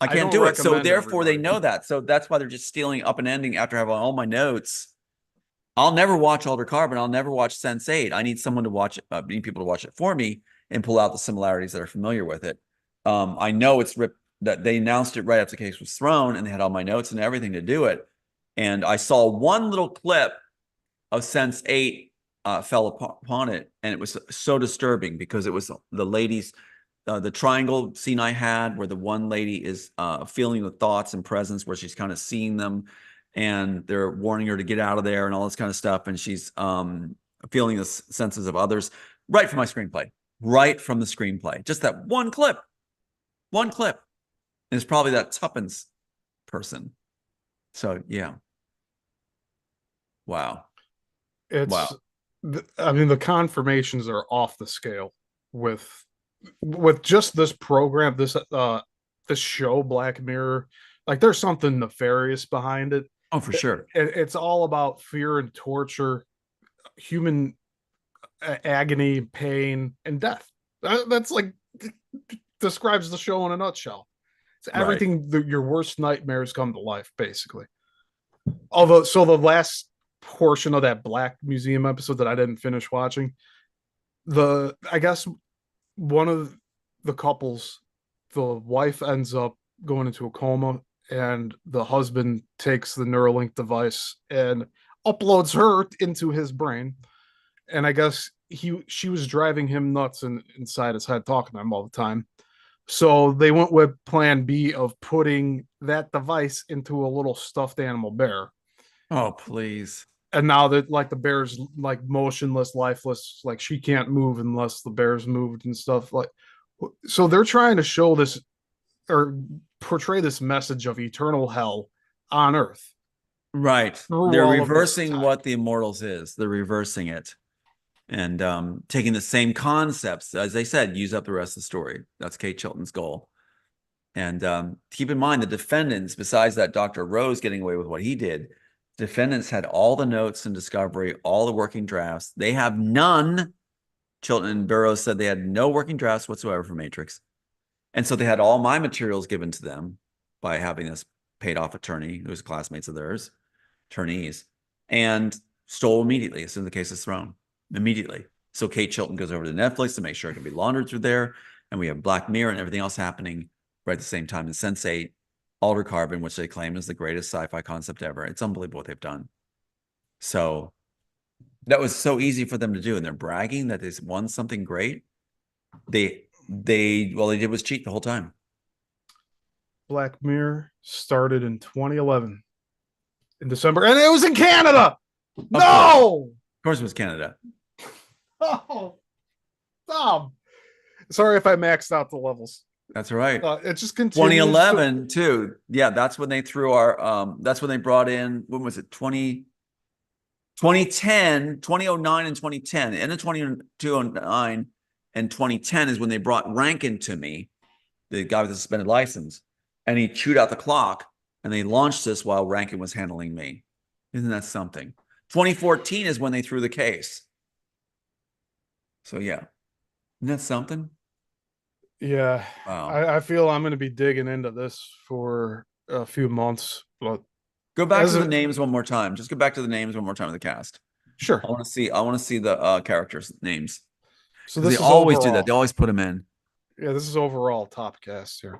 Speaker 2: can't do it. So therefore they know that. So that's why they're just stealing up and ending after having all my notes. I'll never watch Altered Carbon. I'll never watch Sense8. I need someone to watch it. I need people to watch it for me and pull out the similarities that are familiar with it. I know it's ripped, that they announced it right after the case was thrown, and they had all my notes and everything to do it. And I saw one little clip of Sense 8 fell upon it, and it was so disturbing because it was the ladies, the triangle scene I had where the one lady is feeling the thoughts and presence, where she's kind of seeing them, and they're warning her to get out of there and all this kind of stuff, and she's feeling the senses of others right from my screenplay, right from the screenplay. Just that one clip. And it's probably that Tuppence person. So yeah. Wow.
Speaker 1: It's, I mean, the confirmations are off the scale with just this program, this show, Black Mirror. Like, there's something nefarious behind it.
Speaker 2: Oh, for sure.
Speaker 1: It's all about fear and torture, human agony, pain, and death. That's like describes the show in a nutshell. It's everything your worst nightmares come to life, basically. Although, so the last portion of that Black Museum episode that I didn't finish watching, I guess one of the couples, the wife ends up going into a coma, and the husband takes the Neuralink device and uploads her into his brain. And I guess she was driving him nuts inside his head, talking to him all the time. So they went with plan B of putting that device into a little stuffed animal bear.
Speaker 2: Oh, please.
Speaker 1: And now that, like, the bear's like motionless, lifeless, like she can't move unless the bear's moved and stuff. Like, so they're trying to show this or portray this message of eternal hell on Earth.
Speaker 2: Right.
Speaker 1: Through
Speaker 2: They're
Speaker 1: all of this
Speaker 2: reversing
Speaker 1: tech.
Speaker 2: what the Immortals is. They're reversing it. And taking the same concepts, as they said, use up the rest of the story. That's Kate Chilton's goal. And keep in mind, the defendants, besides that Dr. Rose getting away with what he did, defendants had all the notes and discovery, all the working drafts. They have none. Chilton and Burroughs said they had no working drafts whatsoever for Matrix. And so they had all my materials given to them by having this paid off attorney who was classmates of theirs, attorneys, and stole immediately as soon as the case is thrown. Immediately. So Kate Chilton goes over to Netflix to make sure it can be laundered through there. And we have Black Mirror and everything else happening right at the same time. And Sense8, Altered Carbon, which they claim is the greatest sci-fi concept ever. It's unbelievable what they've done. So that was so easy for them to do. And they're bragging that they won something great. They did was cheat the whole time.
Speaker 1: Black Mirror started in 2011 in December, and it was in Canada. No,
Speaker 2: of course it was Canada.
Speaker 1: Oh, Tom. Sorry if I maxed out the levels.
Speaker 2: That's right.
Speaker 1: It just continues.
Speaker 2: 2011 too. Yeah, that's when they threw our. That's when they brought in. When was it? 2010, 2009, and 2010. End of 2009 and 2010 is when they brought Rankin to me, the guy with the suspended license, and he chewed out the clock. And they launched this while Rankin was handling me. Isn't that something? 2014 is when they threw the case. So yeah, isn't that something?
Speaker 1: Yeah.
Speaker 2: Wow.
Speaker 1: I feel I'm going to be digging into this for a few months. But
Speaker 2: go back to the names one more time. Just go back to the names one more time of the cast.
Speaker 1: Sure.
Speaker 2: I want to see the characters' names.
Speaker 1: So this
Speaker 2: they always do that. They always put them in.
Speaker 1: Yeah, this is overall top cast here.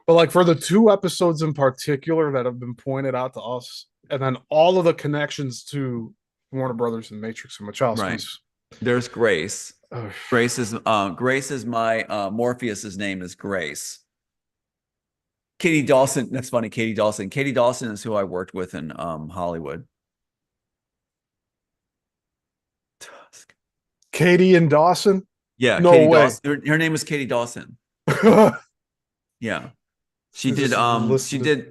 Speaker 1: But like for the 2 episodes in particular that have been pointed out to us, and then all of the connections to Warner Brothers and Matrix and Wachowski's.
Speaker 2: Right. There's Grace. Grace is my Morpheus's name is Grace. Katie Dawson. That's funny. Katie Dawson. Katie Dawson is who I worked with in Hollywood.
Speaker 1: Katie and Dawson?
Speaker 2: Yeah,
Speaker 1: no
Speaker 2: Katie
Speaker 1: way.
Speaker 2: Dawson. Her name is Katie Dawson. Yeah. She did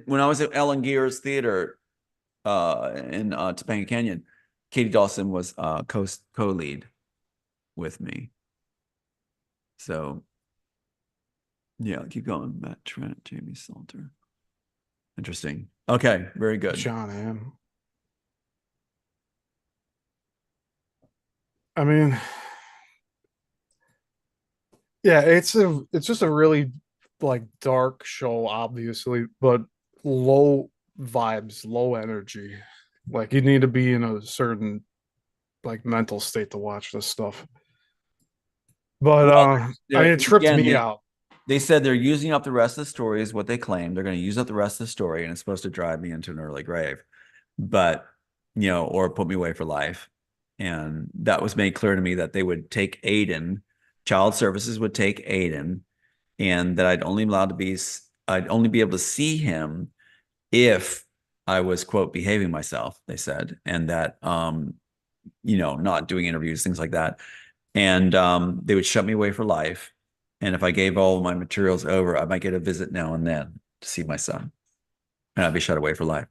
Speaker 2: when I was at Ellen Gear's theater in Topanga Canyon. Katie Dawson was co-lead with me. So yeah, keep going. Matt Trent, Jamie Salter. Interesting. Okay, very good.
Speaker 1: John Hamm. I mean, yeah, it's just a really like dark show, obviously, but low vibes, low energy. Like you need to be in a certain like mental state to watch this stuff. But I mean, it tripped me out.
Speaker 2: They said they're using up the rest of the story is what they claim. They're going to use up the rest of the story, and it's supposed to drive me into an early grave, but or put me away for life. And that was made clear to me that they would take Aiden, child services would take Aiden, and that I'd only be able to see him if I was, quote, behaving myself, they said, and that not doing interviews, things like that. And they would shut me away for life. And if I gave all my materials over, I might get a visit now and then to see my son. And I'd be shut away for life.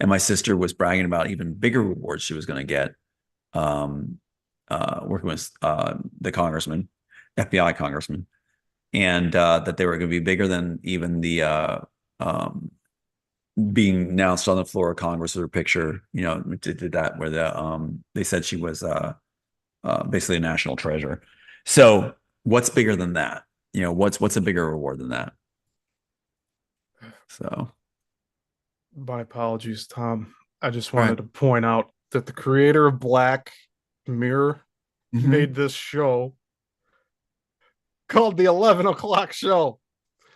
Speaker 2: And my sister was bragging about even bigger rewards she was going to get working with the congressman, FBI congressman, and that they were going to be bigger than even the being announced on the floor of Congress with her picture. Did that where they said she was basically a national treasure. So what's bigger than that? What's a bigger reward than that? So
Speaker 1: My apologies, Tom. I just
Speaker 2: All right.
Speaker 1: wanted to point out that the creator of Black Mirror made this show called the 11 o'clock show.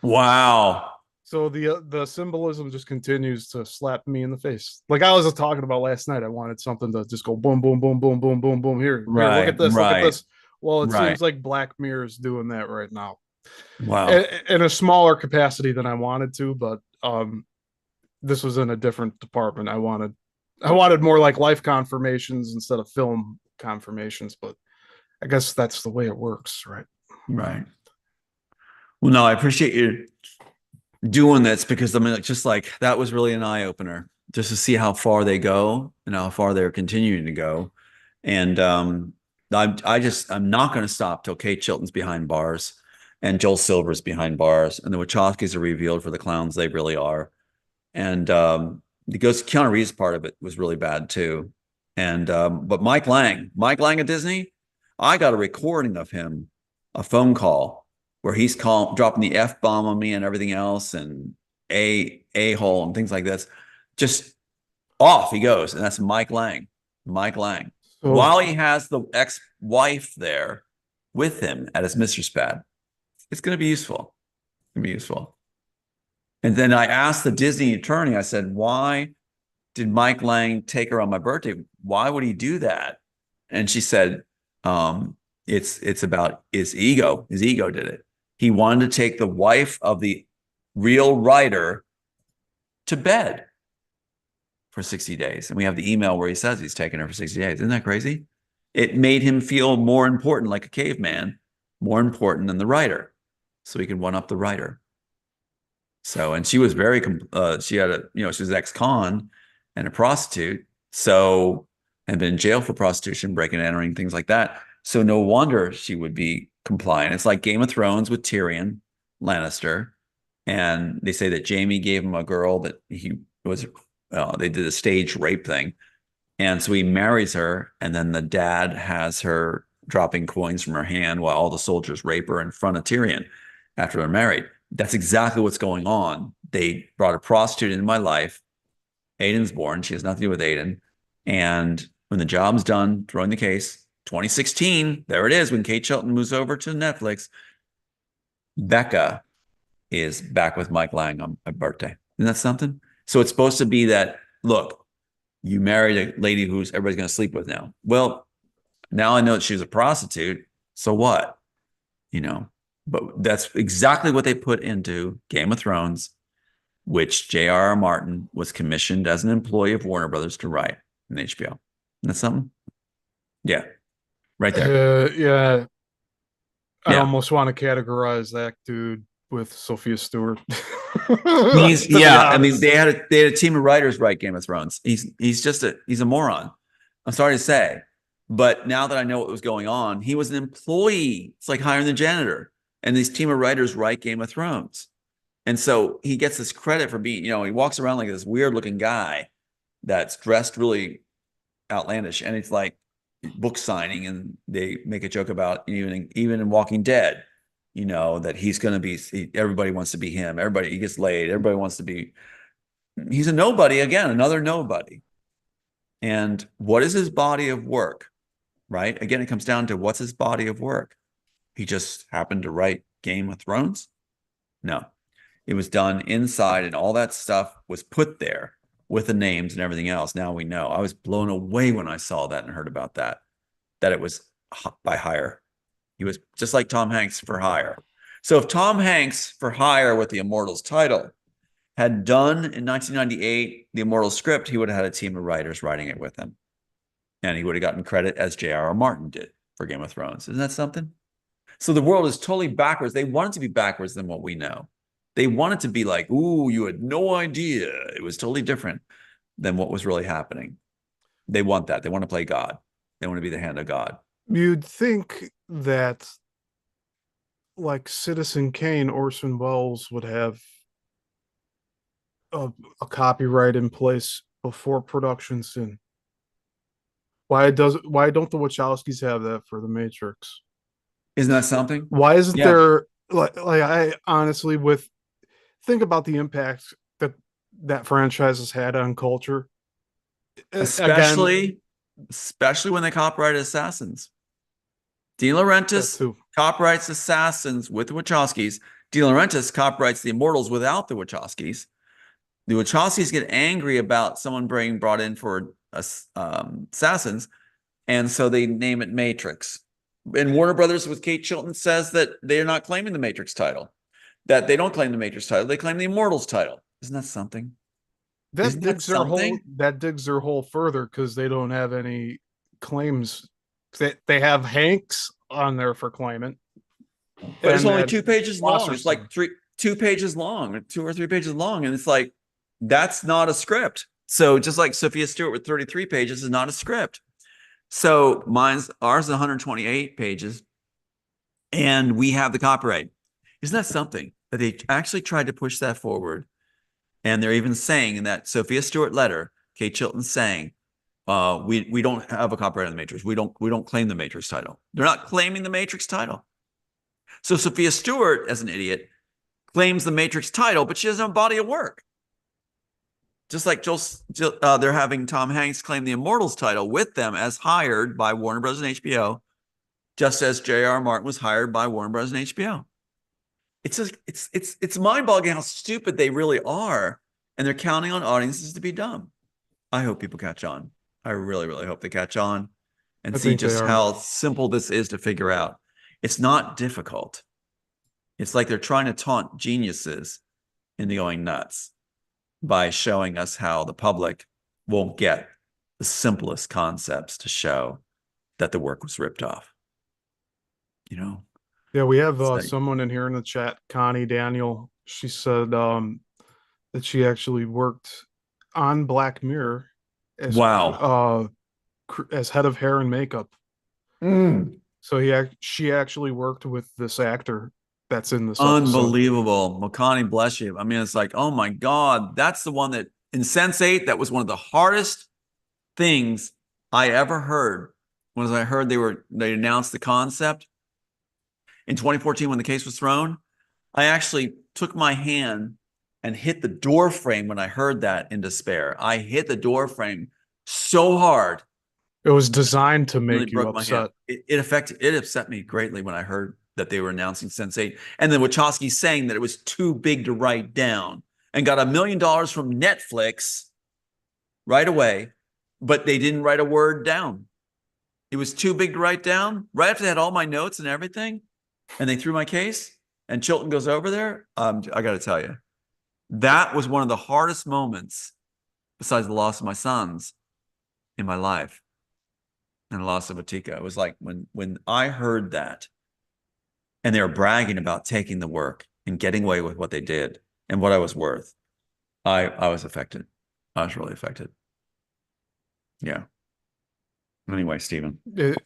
Speaker 2: Wow.
Speaker 1: So the symbolism just continues to slap me in the face. Like I was talking about last night, I wanted something to just go boom, boom, boom, boom, boom, boom, boom. Here, look
Speaker 2: Right,
Speaker 1: at this, look at
Speaker 2: right,
Speaker 1: this. Well, it
Speaker 2: right.
Speaker 1: seems like Black Mirror is doing that right now,
Speaker 2: Wow.
Speaker 1: in a smaller capacity than I wanted to, but this was in a different department. I wanted more like life confirmations instead of film confirmations, but I guess that's the way it works, right?
Speaker 2: Right. Well, no, I appreciate you doing this because I mean, just like that was really an eye opener just to see how far they go and how far they're continuing to go. And I'm not going to stop till Kate Chilton's behind bars and Joel Silver's behind bars and the Wachowskis are revealed for the clowns they really are. And the Keanu Reeves part of it was really bad too. And but Mike Lang at Disney, I got a recording of him, a phone call where he's dropping the F bomb on me and everything else, and a-hole and things like this. Just off he goes, and that's Mike Lang. Mike Lang.
Speaker 1: So
Speaker 2: While he has the ex-wife there with him at his mistress pad, it's going to be useful. It's going to be useful. And then I asked the Disney attorney, I said, why did Mike Lang take her on my birthday? Why would he do that? And she said, it's about his ego. His ego did it. He wanted to take the wife of the real writer to bed for 60 days. And we have the email where he says he's taking her for 60 days. Isn't that crazy? It made him feel more important, like a caveman, more important than the writer. So he could one up the writer. So, and she was very, she had she was ex-con and a prostitute. So, and been in jail for prostitution, breaking and entering, things like that. So no wonder she would be compliant. It's like Game of Thrones with Tyrion Lannister. And they say that Jaime gave him a girl that they did a stage rape thing. And so he marries her. And then the dad has her dropping coins from her hand while all the soldiers rape her in front of Tyrion after they're married. That's exactly what's going on. They brought a prostitute into my life. Aiden's born. She has nothing to do with Aiden. And when the job's done, throwing the case, 2016, there it is, when Kate Chilton moves over to Netflix, Becca is back with Mike Lang on my birthday. Isn't that something? So it's supposed to be that, look, you married a lady who's everybody's going to sleep with now. Well, now I know that she was a prostitute. So what? But that's exactly what they put into Game of Thrones, which J.R.R. Martin was commissioned as an employee of Warner Brothers to write in HBO. Isn't that something? Yeah. Right there.
Speaker 1: Yeah. I
Speaker 2: Yeah.
Speaker 1: almost want to categorize that dude with Sophia Stewart.
Speaker 2: I mean, they had a team of writers write Game of Thrones. He's a moron. I'm sorry to say. But now that I know what was going on, he was an employee. It's like hiring the janitor. And this team of writers write Game of Thrones. And so he gets this credit for being, he walks around like this weird looking guy that's dressed really outlandish. And it's like book signing. And they make a joke about even in Walking Dead, that he's going to be, everybody wants to be him. He gets laid. Everybody wants to be, he's a nobody again, another nobody. And what is his body of work, right? Again, it comes down to what's his body of work. He just happened to write Game of Thrones. No. It was done inside, and all that stuff was put there with the names and everything else. Now we know. I was blown away when I saw that and heard about that it was by hire. He was just like Tom Hanks for hire. So if Tom Hanks for hire with the Immortals title had done in 1998 the Immortals script, he would have had a team of writers writing it with him. And he would have gotten credit as J.R.R. Martin did for Game of Thrones. Isn't that something? So the world is totally backwards. They want it to be backwards than what we know. They want it to be like, ooh, you had no idea. It was totally different than what was really happening. They want that. They want to play God. They want to be the hand of God.
Speaker 1: You'd think that, like Citizen Kane, Orson Welles would have a copyright in place before production soon. Why don't the Wachowskis have that for the Matrix?
Speaker 2: Isn't that something?
Speaker 1: Why isn't
Speaker 2: Yeah.
Speaker 1: there like I honestly think about the impact that franchise has had on culture.
Speaker 2: Especially when they copyrighted Assassins. De Laurentiis copyrights Assassins with the Wachowskis. De Laurentiis copyrights the Immortals without the Wachowskis. The Wachowskis get angry about someone being brought in for Assassins, and so they name it Matrix. And Warner Brothers with Kate Chilton says that they're not claiming the Matrix title, that they don't claim the Matrix title, they claim the Immortals title. Isn't that something?
Speaker 1: That digs their hole further because they don't have any claims. They have Hanks on there for claimant.
Speaker 2: But it's only 2 pages long. It's like 2 pages long, 2 or 3 pages long. And it's like, that's not a script. So just like Sophia Stewart with 33 pages is not a script. So ours is 128 pages, and we have the copyright. Isn't that something that they actually tried to push that forward? And they're even saying in that Sophia Stewart letter, Kate Chilton saying, we don't have a copyright on the Matrix. We don't claim the Matrix title. They're not claiming the Matrix title. So Sophia Stewart, as an idiot, claims the Matrix title, but she doesn't have a body of work. Just like they're having Tom Hanks claim the Immortals title with them as hired by Warner Bros. And HBO, just as J.R. Martin was hired by Warner Bros. And HBO. It's mind-boggling how stupid they really are, and they're counting on audiences to be dumb. I hope people catch on. I really, really hope they catch on and see just how simple this is to figure out. It's not difficult. It's like they're trying to taunt geniuses into going nuts by showing us how the public won't get the simplest concepts to show that the work was ripped off. You know?
Speaker 1: Yeah, we have someone in here in the chat, Connie Daniel. She said that she actually worked on Black Mirror as as head of hair and makeup. So she actually worked with this actor that's in this
Speaker 2: Unbelievable. Makani, bless you. I mean, it's like, oh my God, that's the one that in Sense8, that was one of the hardest things I ever heard. Was I heard they announced the concept in 2014 when the case was thrown. I actually took my hand and hit the door frame when I heard that in despair. I hit the door frame so hard.
Speaker 1: It was designed to make you upset.
Speaker 2: It upset me greatly when I heard that they were announcing Sense8. And then Wachowski saying that it was too big to write down and got $1 million from Netflix right away, but they didn't write a word down. It was too big to write down. Right after they had all my notes and everything, and they threw my case, and Chilton goes over there. I got to tell you, that was one of the hardest moments, besides the loss of my sons, in my life, and the loss of Atika. It was like when I heard that, and they were bragging about taking the work and getting away with what they did and what I was worth. I was affected. I was really affected. Yeah. Anyway, Stephen.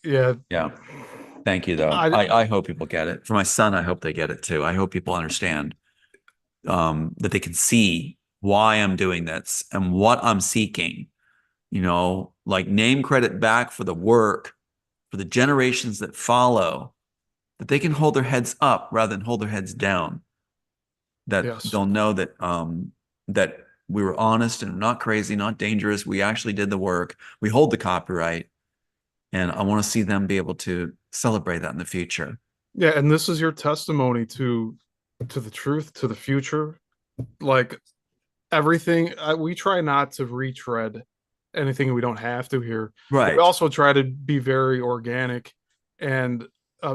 Speaker 1: Yeah.
Speaker 2: Thank you, though. I hope people get it. For my son, I hope they get it too. I hope people understand that they can see why I'm doing this and what I'm seeking. You know, like name credit back for the work, for the generations that follow, that they can hold their heads up rather than hold their heads down. That they'll know that that we were honest and not crazy, not dangerous. We actually did the work. We hold the copyright. And I want to see them be able to celebrate that in the future.
Speaker 1: Yeah, and this is your testimony to to the truth, to the future, like everything. We try not to retread anything we don't have to here. We
Speaker 2: Right.
Speaker 1: also try to be very organic and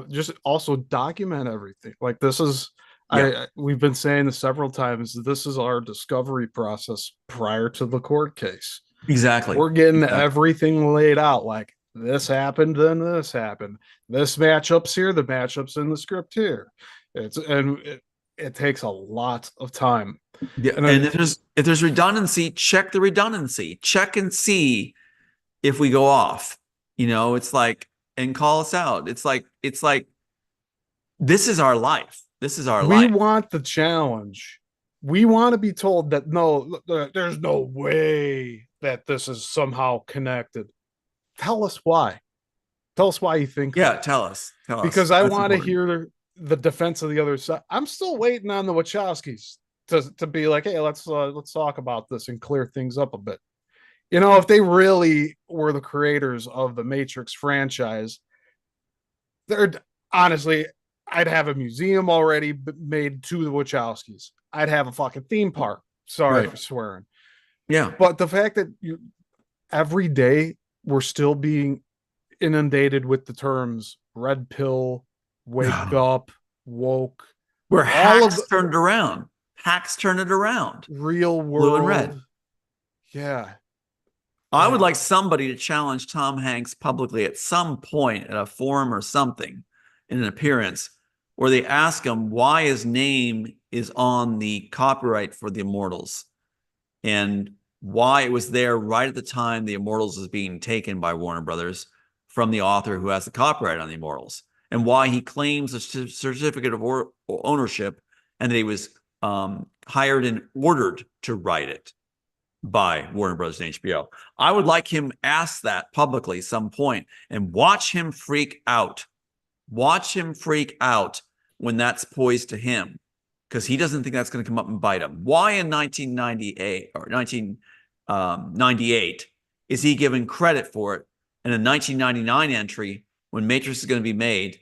Speaker 1: just also document everything. Like this is,
Speaker 2: Yeah.
Speaker 1: we've been saying this several times. This is our discovery process prior to the court case.
Speaker 2: Exactly.
Speaker 1: We're getting
Speaker 2: Exactly.
Speaker 1: everything laid out. Like this happened, then this happened. This matchup's here. The matchup's in the script here. It takes a lot of time.
Speaker 2: Yeah.
Speaker 1: And
Speaker 2: And if there's redundancy, check the redundancy. Check and see if we go off. It's like, and call us out. It's like this is our life. This is our
Speaker 1: we
Speaker 2: life.
Speaker 1: want the challenge. We want to be told that no, there's no way that this is somehow connected. Tell us why. Tell us why you think
Speaker 2: Yeah,
Speaker 1: that.
Speaker 2: tell us. Tell us.
Speaker 1: Because I
Speaker 2: That's
Speaker 1: want to
Speaker 2: important.
Speaker 1: hear the defense of the other side. I'm still waiting on the Wachowskis to be like, hey, let's talk about this and clear things up a bit. If they really were the creators of the Matrix franchise, they're honestly, I'd have a museum already made to the Wachowskis. I'd have a fucking theme park. Sorry
Speaker 2: Right.
Speaker 1: for swearing,
Speaker 2: Yeah.
Speaker 1: but the fact that every day we're still being inundated with the terms red pill, wake up, woke,
Speaker 2: Where
Speaker 1: all of
Speaker 2: hacks
Speaker 1: the
Speaker 2: turned it around. Hacks turn it around.
Speaker 1: real
Speaker 2: Blue and
Speaker 1: world.
Speaker 2: red.
Speaker 1: Yeah.
Speaker 2: I would like somebody to challenge Tom Hanks publicly at some point at a forum or something in an appearance where they ask him why his name is on the copyright for the Immortals and why it was there right at the time the Immortals was being taken by Warner Brothers from the author who has the copyright on the Immortals, and why he claims a certificate of ownership and that he was hired and ordered to write it by Warner Brothers and HBO. I would like him ask that publicly some point and watch him freak out. Watch him freak out when that's poised to him, because he doesn't think that's going to come up and bite him. Why in 1998 or 1998 is he given credit for it in a 1999 entry when Matrix is going to be made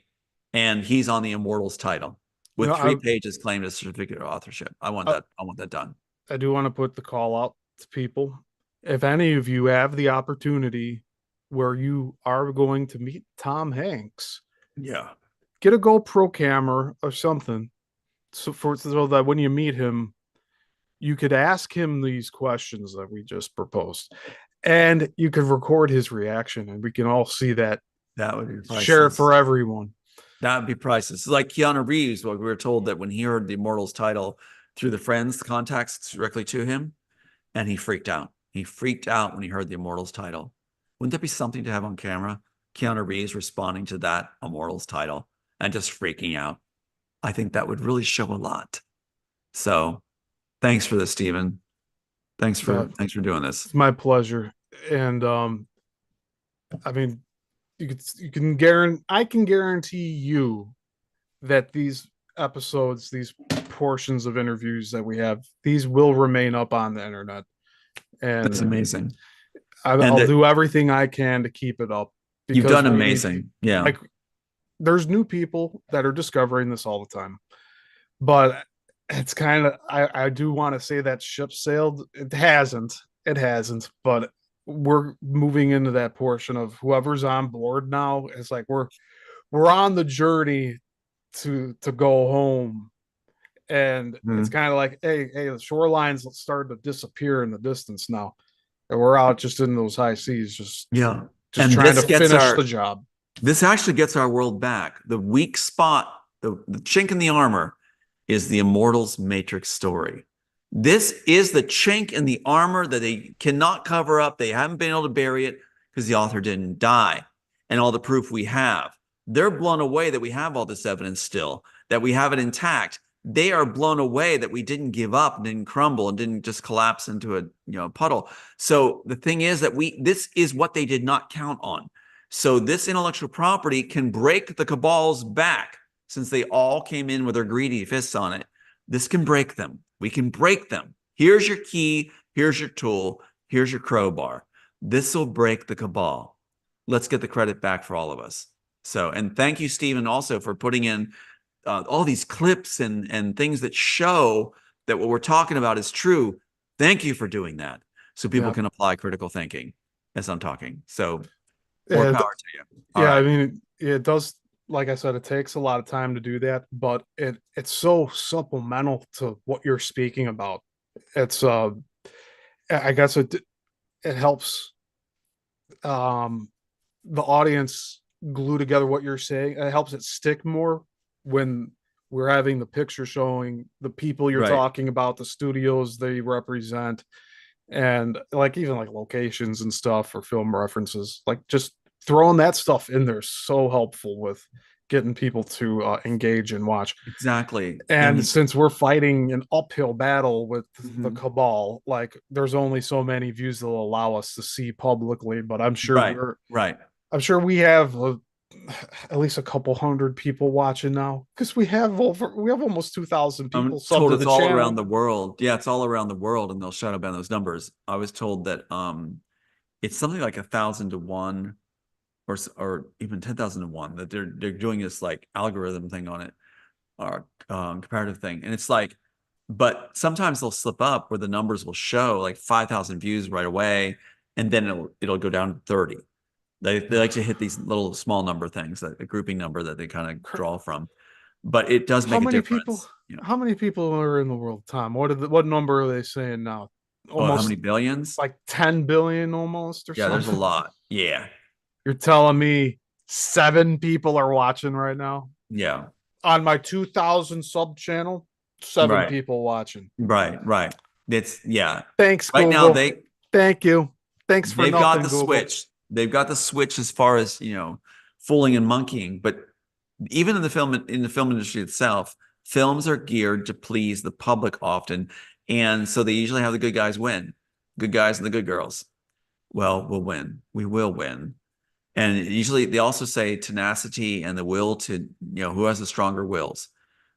Speaker 2: and he's on the Immortals title with 3 pages claimed as certificate of authorship? I want that. I want that done.
Speaker 1: I do want to put the call out to people. If any of you have the opportunity where you are going to meet Tom Hanks,
Speaker 2: Yeah.
Speaker 1: get a GoPro camera or something so that when you meet him, you could ask him these questions that we just proposed, and you could record his reaction, and we can all see that.
Speaker 2: That would be priceless.
Speaker 1: Share it for everyone.
Speaker 2: That would be priceless. It's like Keanu Reeves, we were told that when he heard the Immortals title through the friends contacts directly to him, and he freaked out. He freaked out when he heard the Immortals title. Wouldn't that be something to have on camera? Keanu Reeves responding to that Immortals title and just freaking out. I think that would really show a lot. So thanks for this, Stephen. Thanks for doing this.
Speaker 1: It's my pleasure. And I mean, you can guarantee, I can guarantee you that these episodes, these portions of interviews that we have, these will remain up on the internet. And
Speaker 2: that's amazing.
Speaker 1: I'll do everything I can to keep it up.
Speaker 2: You've done amazing. Yeah.
Speaker 1: Like, there's new people that are discovering this all the time, but it's kind of, I do want to say that ship sailed. It hasn't, but we're moving into that portion of whoever's on board now. It's like we're on the journey to go home, and it's kind of like, hey, the shorelines starting to disappear in the distance now, and we're out just in those high seas, just
Speaker 2: and
Speaker 1: trying to finish the job.
Speaker 2: This actually gets our world back. The weak spot, the chink in the armor, is the Immortals Matrix story. This is the chink in the armor that they cannot cover up. They haven't been able to bury it because the author didn't die, and all the proof we have. They're blown away that we have all this evidence still, that we have it intact. They are blown away that we didn't give up and didn't crumble and didn't just collapse into a puddle. So the thing is that this is what they did not count on. So this intellectual property can break the cabal's back, since they all came in with their greedy fists on it. This can break them. We can break them. Here's your key. Here's your tool. Here's your crowbar. This will break the cabal. Let's get the credit back for all of us. So, and thank you, Stephen, also for putting in all these clips and things that show that what we're talking about is true. Thank you for doing that, so people
Speaker 1: Yeah.
Speaker 2: can apply critical thinking as I'm talking. So more
Speaker 1: And
Speaker 2: power to you. All
Speaker 1: yeah, I
Speaker 2: right.
Speaker 1: mean, it does. Like I said, it takes a lot of time to do that, but it's so supplemental to what you're speaking about. It's I guess it helps um the audience glue together what you're saying. It helps it stick more when we're having the picture showing the people you're
Speaker 2: Right.
Speaker 1: talking about, the studios they represent, and like even like locations and stuff or film references. Like just throwing that stuff in there is so helpful with getting people to engage and watch.
Speaker 2: Exactly.
Speaker 1: And
Speaker 2: And
Speaker 1: since we're fighting an uphill battle with the
Speaker 2: mhm,
Speaker 1: cabal, like there's only so many views they'll allow us to see publicly, but
Speaker 2: right, right.
Speaker 1: I'm sure we have at least a couple hundred people watching now because we have almost 2,000 people
Speaker 2: I'm
Speaker 1: subbed
Speaker 2: told
Speaker 1: to
Speaker 2: it's
Speaker 1: the
Speaker 2: all around
Speaker 1: channel.
Speaker 2: the world. Yeah, it's all around the world, and they'll shadow ban those numbers. I was told that it's something like 1,000 to 1, or even 10,000 to 1, that they're doing this like algorithm thing on it, or comparative thing, and it's like, but sometimes they'll slip up where the numbers will show like 5,000 views right away, and then it'll go down to 30. They like to hit these little small number things, that a grouping number that they kind of draw from, but it does
Speaker 1: How
Speaker 2: make a
Speaker 1: many people?
Speaker 2: difference. You know,
Speaker 1: How many people are in the world, Tom? What number are they saying now?
Speaker 2: oh, how many
Speaker 1: Almost
Speaker 2: billions?
Speaker 1: like 10 billion, almost or
Speaker 2: Yeah, there's a
Speaker 1: something.
Speaker 2: lot. Yeah,
Speaker 1: You're telling me 7 people are watching right now
Speaker 2: yeah,
Speaker 1: on my 2,000 sub channel? Seven
Speaker 2: right,
Speaker 1: people watching.
Speaker 2: right. It's yeah.
Speaker 1: Thanks,
Speaker 2: Right now
Speaker 1: Google. Thank you. Thanks for
Speaker 2: they've got
Speaker 1: nothing,
Speaker 2: the
Speaker 1: Google.
Speaker 2: switch. They've got the switch as far as, fooling and monkeying. But even in the film industry itself, films are geared to please the public often, and so they usually have the good guys win, good guys and the good girls. Well, we'll win. We will win. And usually they also say tenacity and the will to, who has the stronger wills?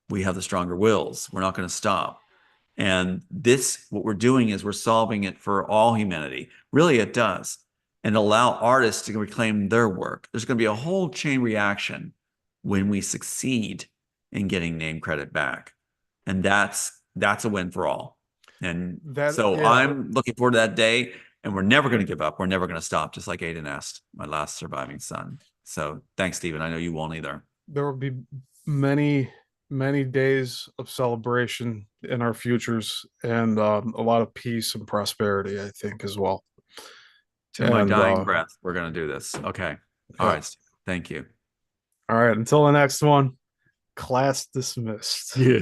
Speaker 2: We have the stronger wills. We're not going to stop. And what we're doing is we're solving it for all humanity. Really, it does. And allow artists to reclaim their work. There's going to be a whole chain reaction when we succeed in getting name credit back. And that's a win for all. And
Speaker 1: That
Speaker 2: so
Speaker 1: yeah,
Speaker 2: I'm looking forward to that day. And we're never going to give up. We're never going to stop, just like Aiden asked, my last surviving son. So thanks, Stephen. I know you won't either.
Speaker 1: there will be many, many days of celebration in our futures and a lot of peace and prosperity, I think, as well.
Speaker 2: To my
Speaker 1: And
Speaker 2: dying breath, we're going to do this. Okay. All
Speaker 1: yeah.
Speaker 2: right, Stephen. Thank you.
Speaker 1: All right, until the next one, class dismissed.
Speaker 2: Yeah.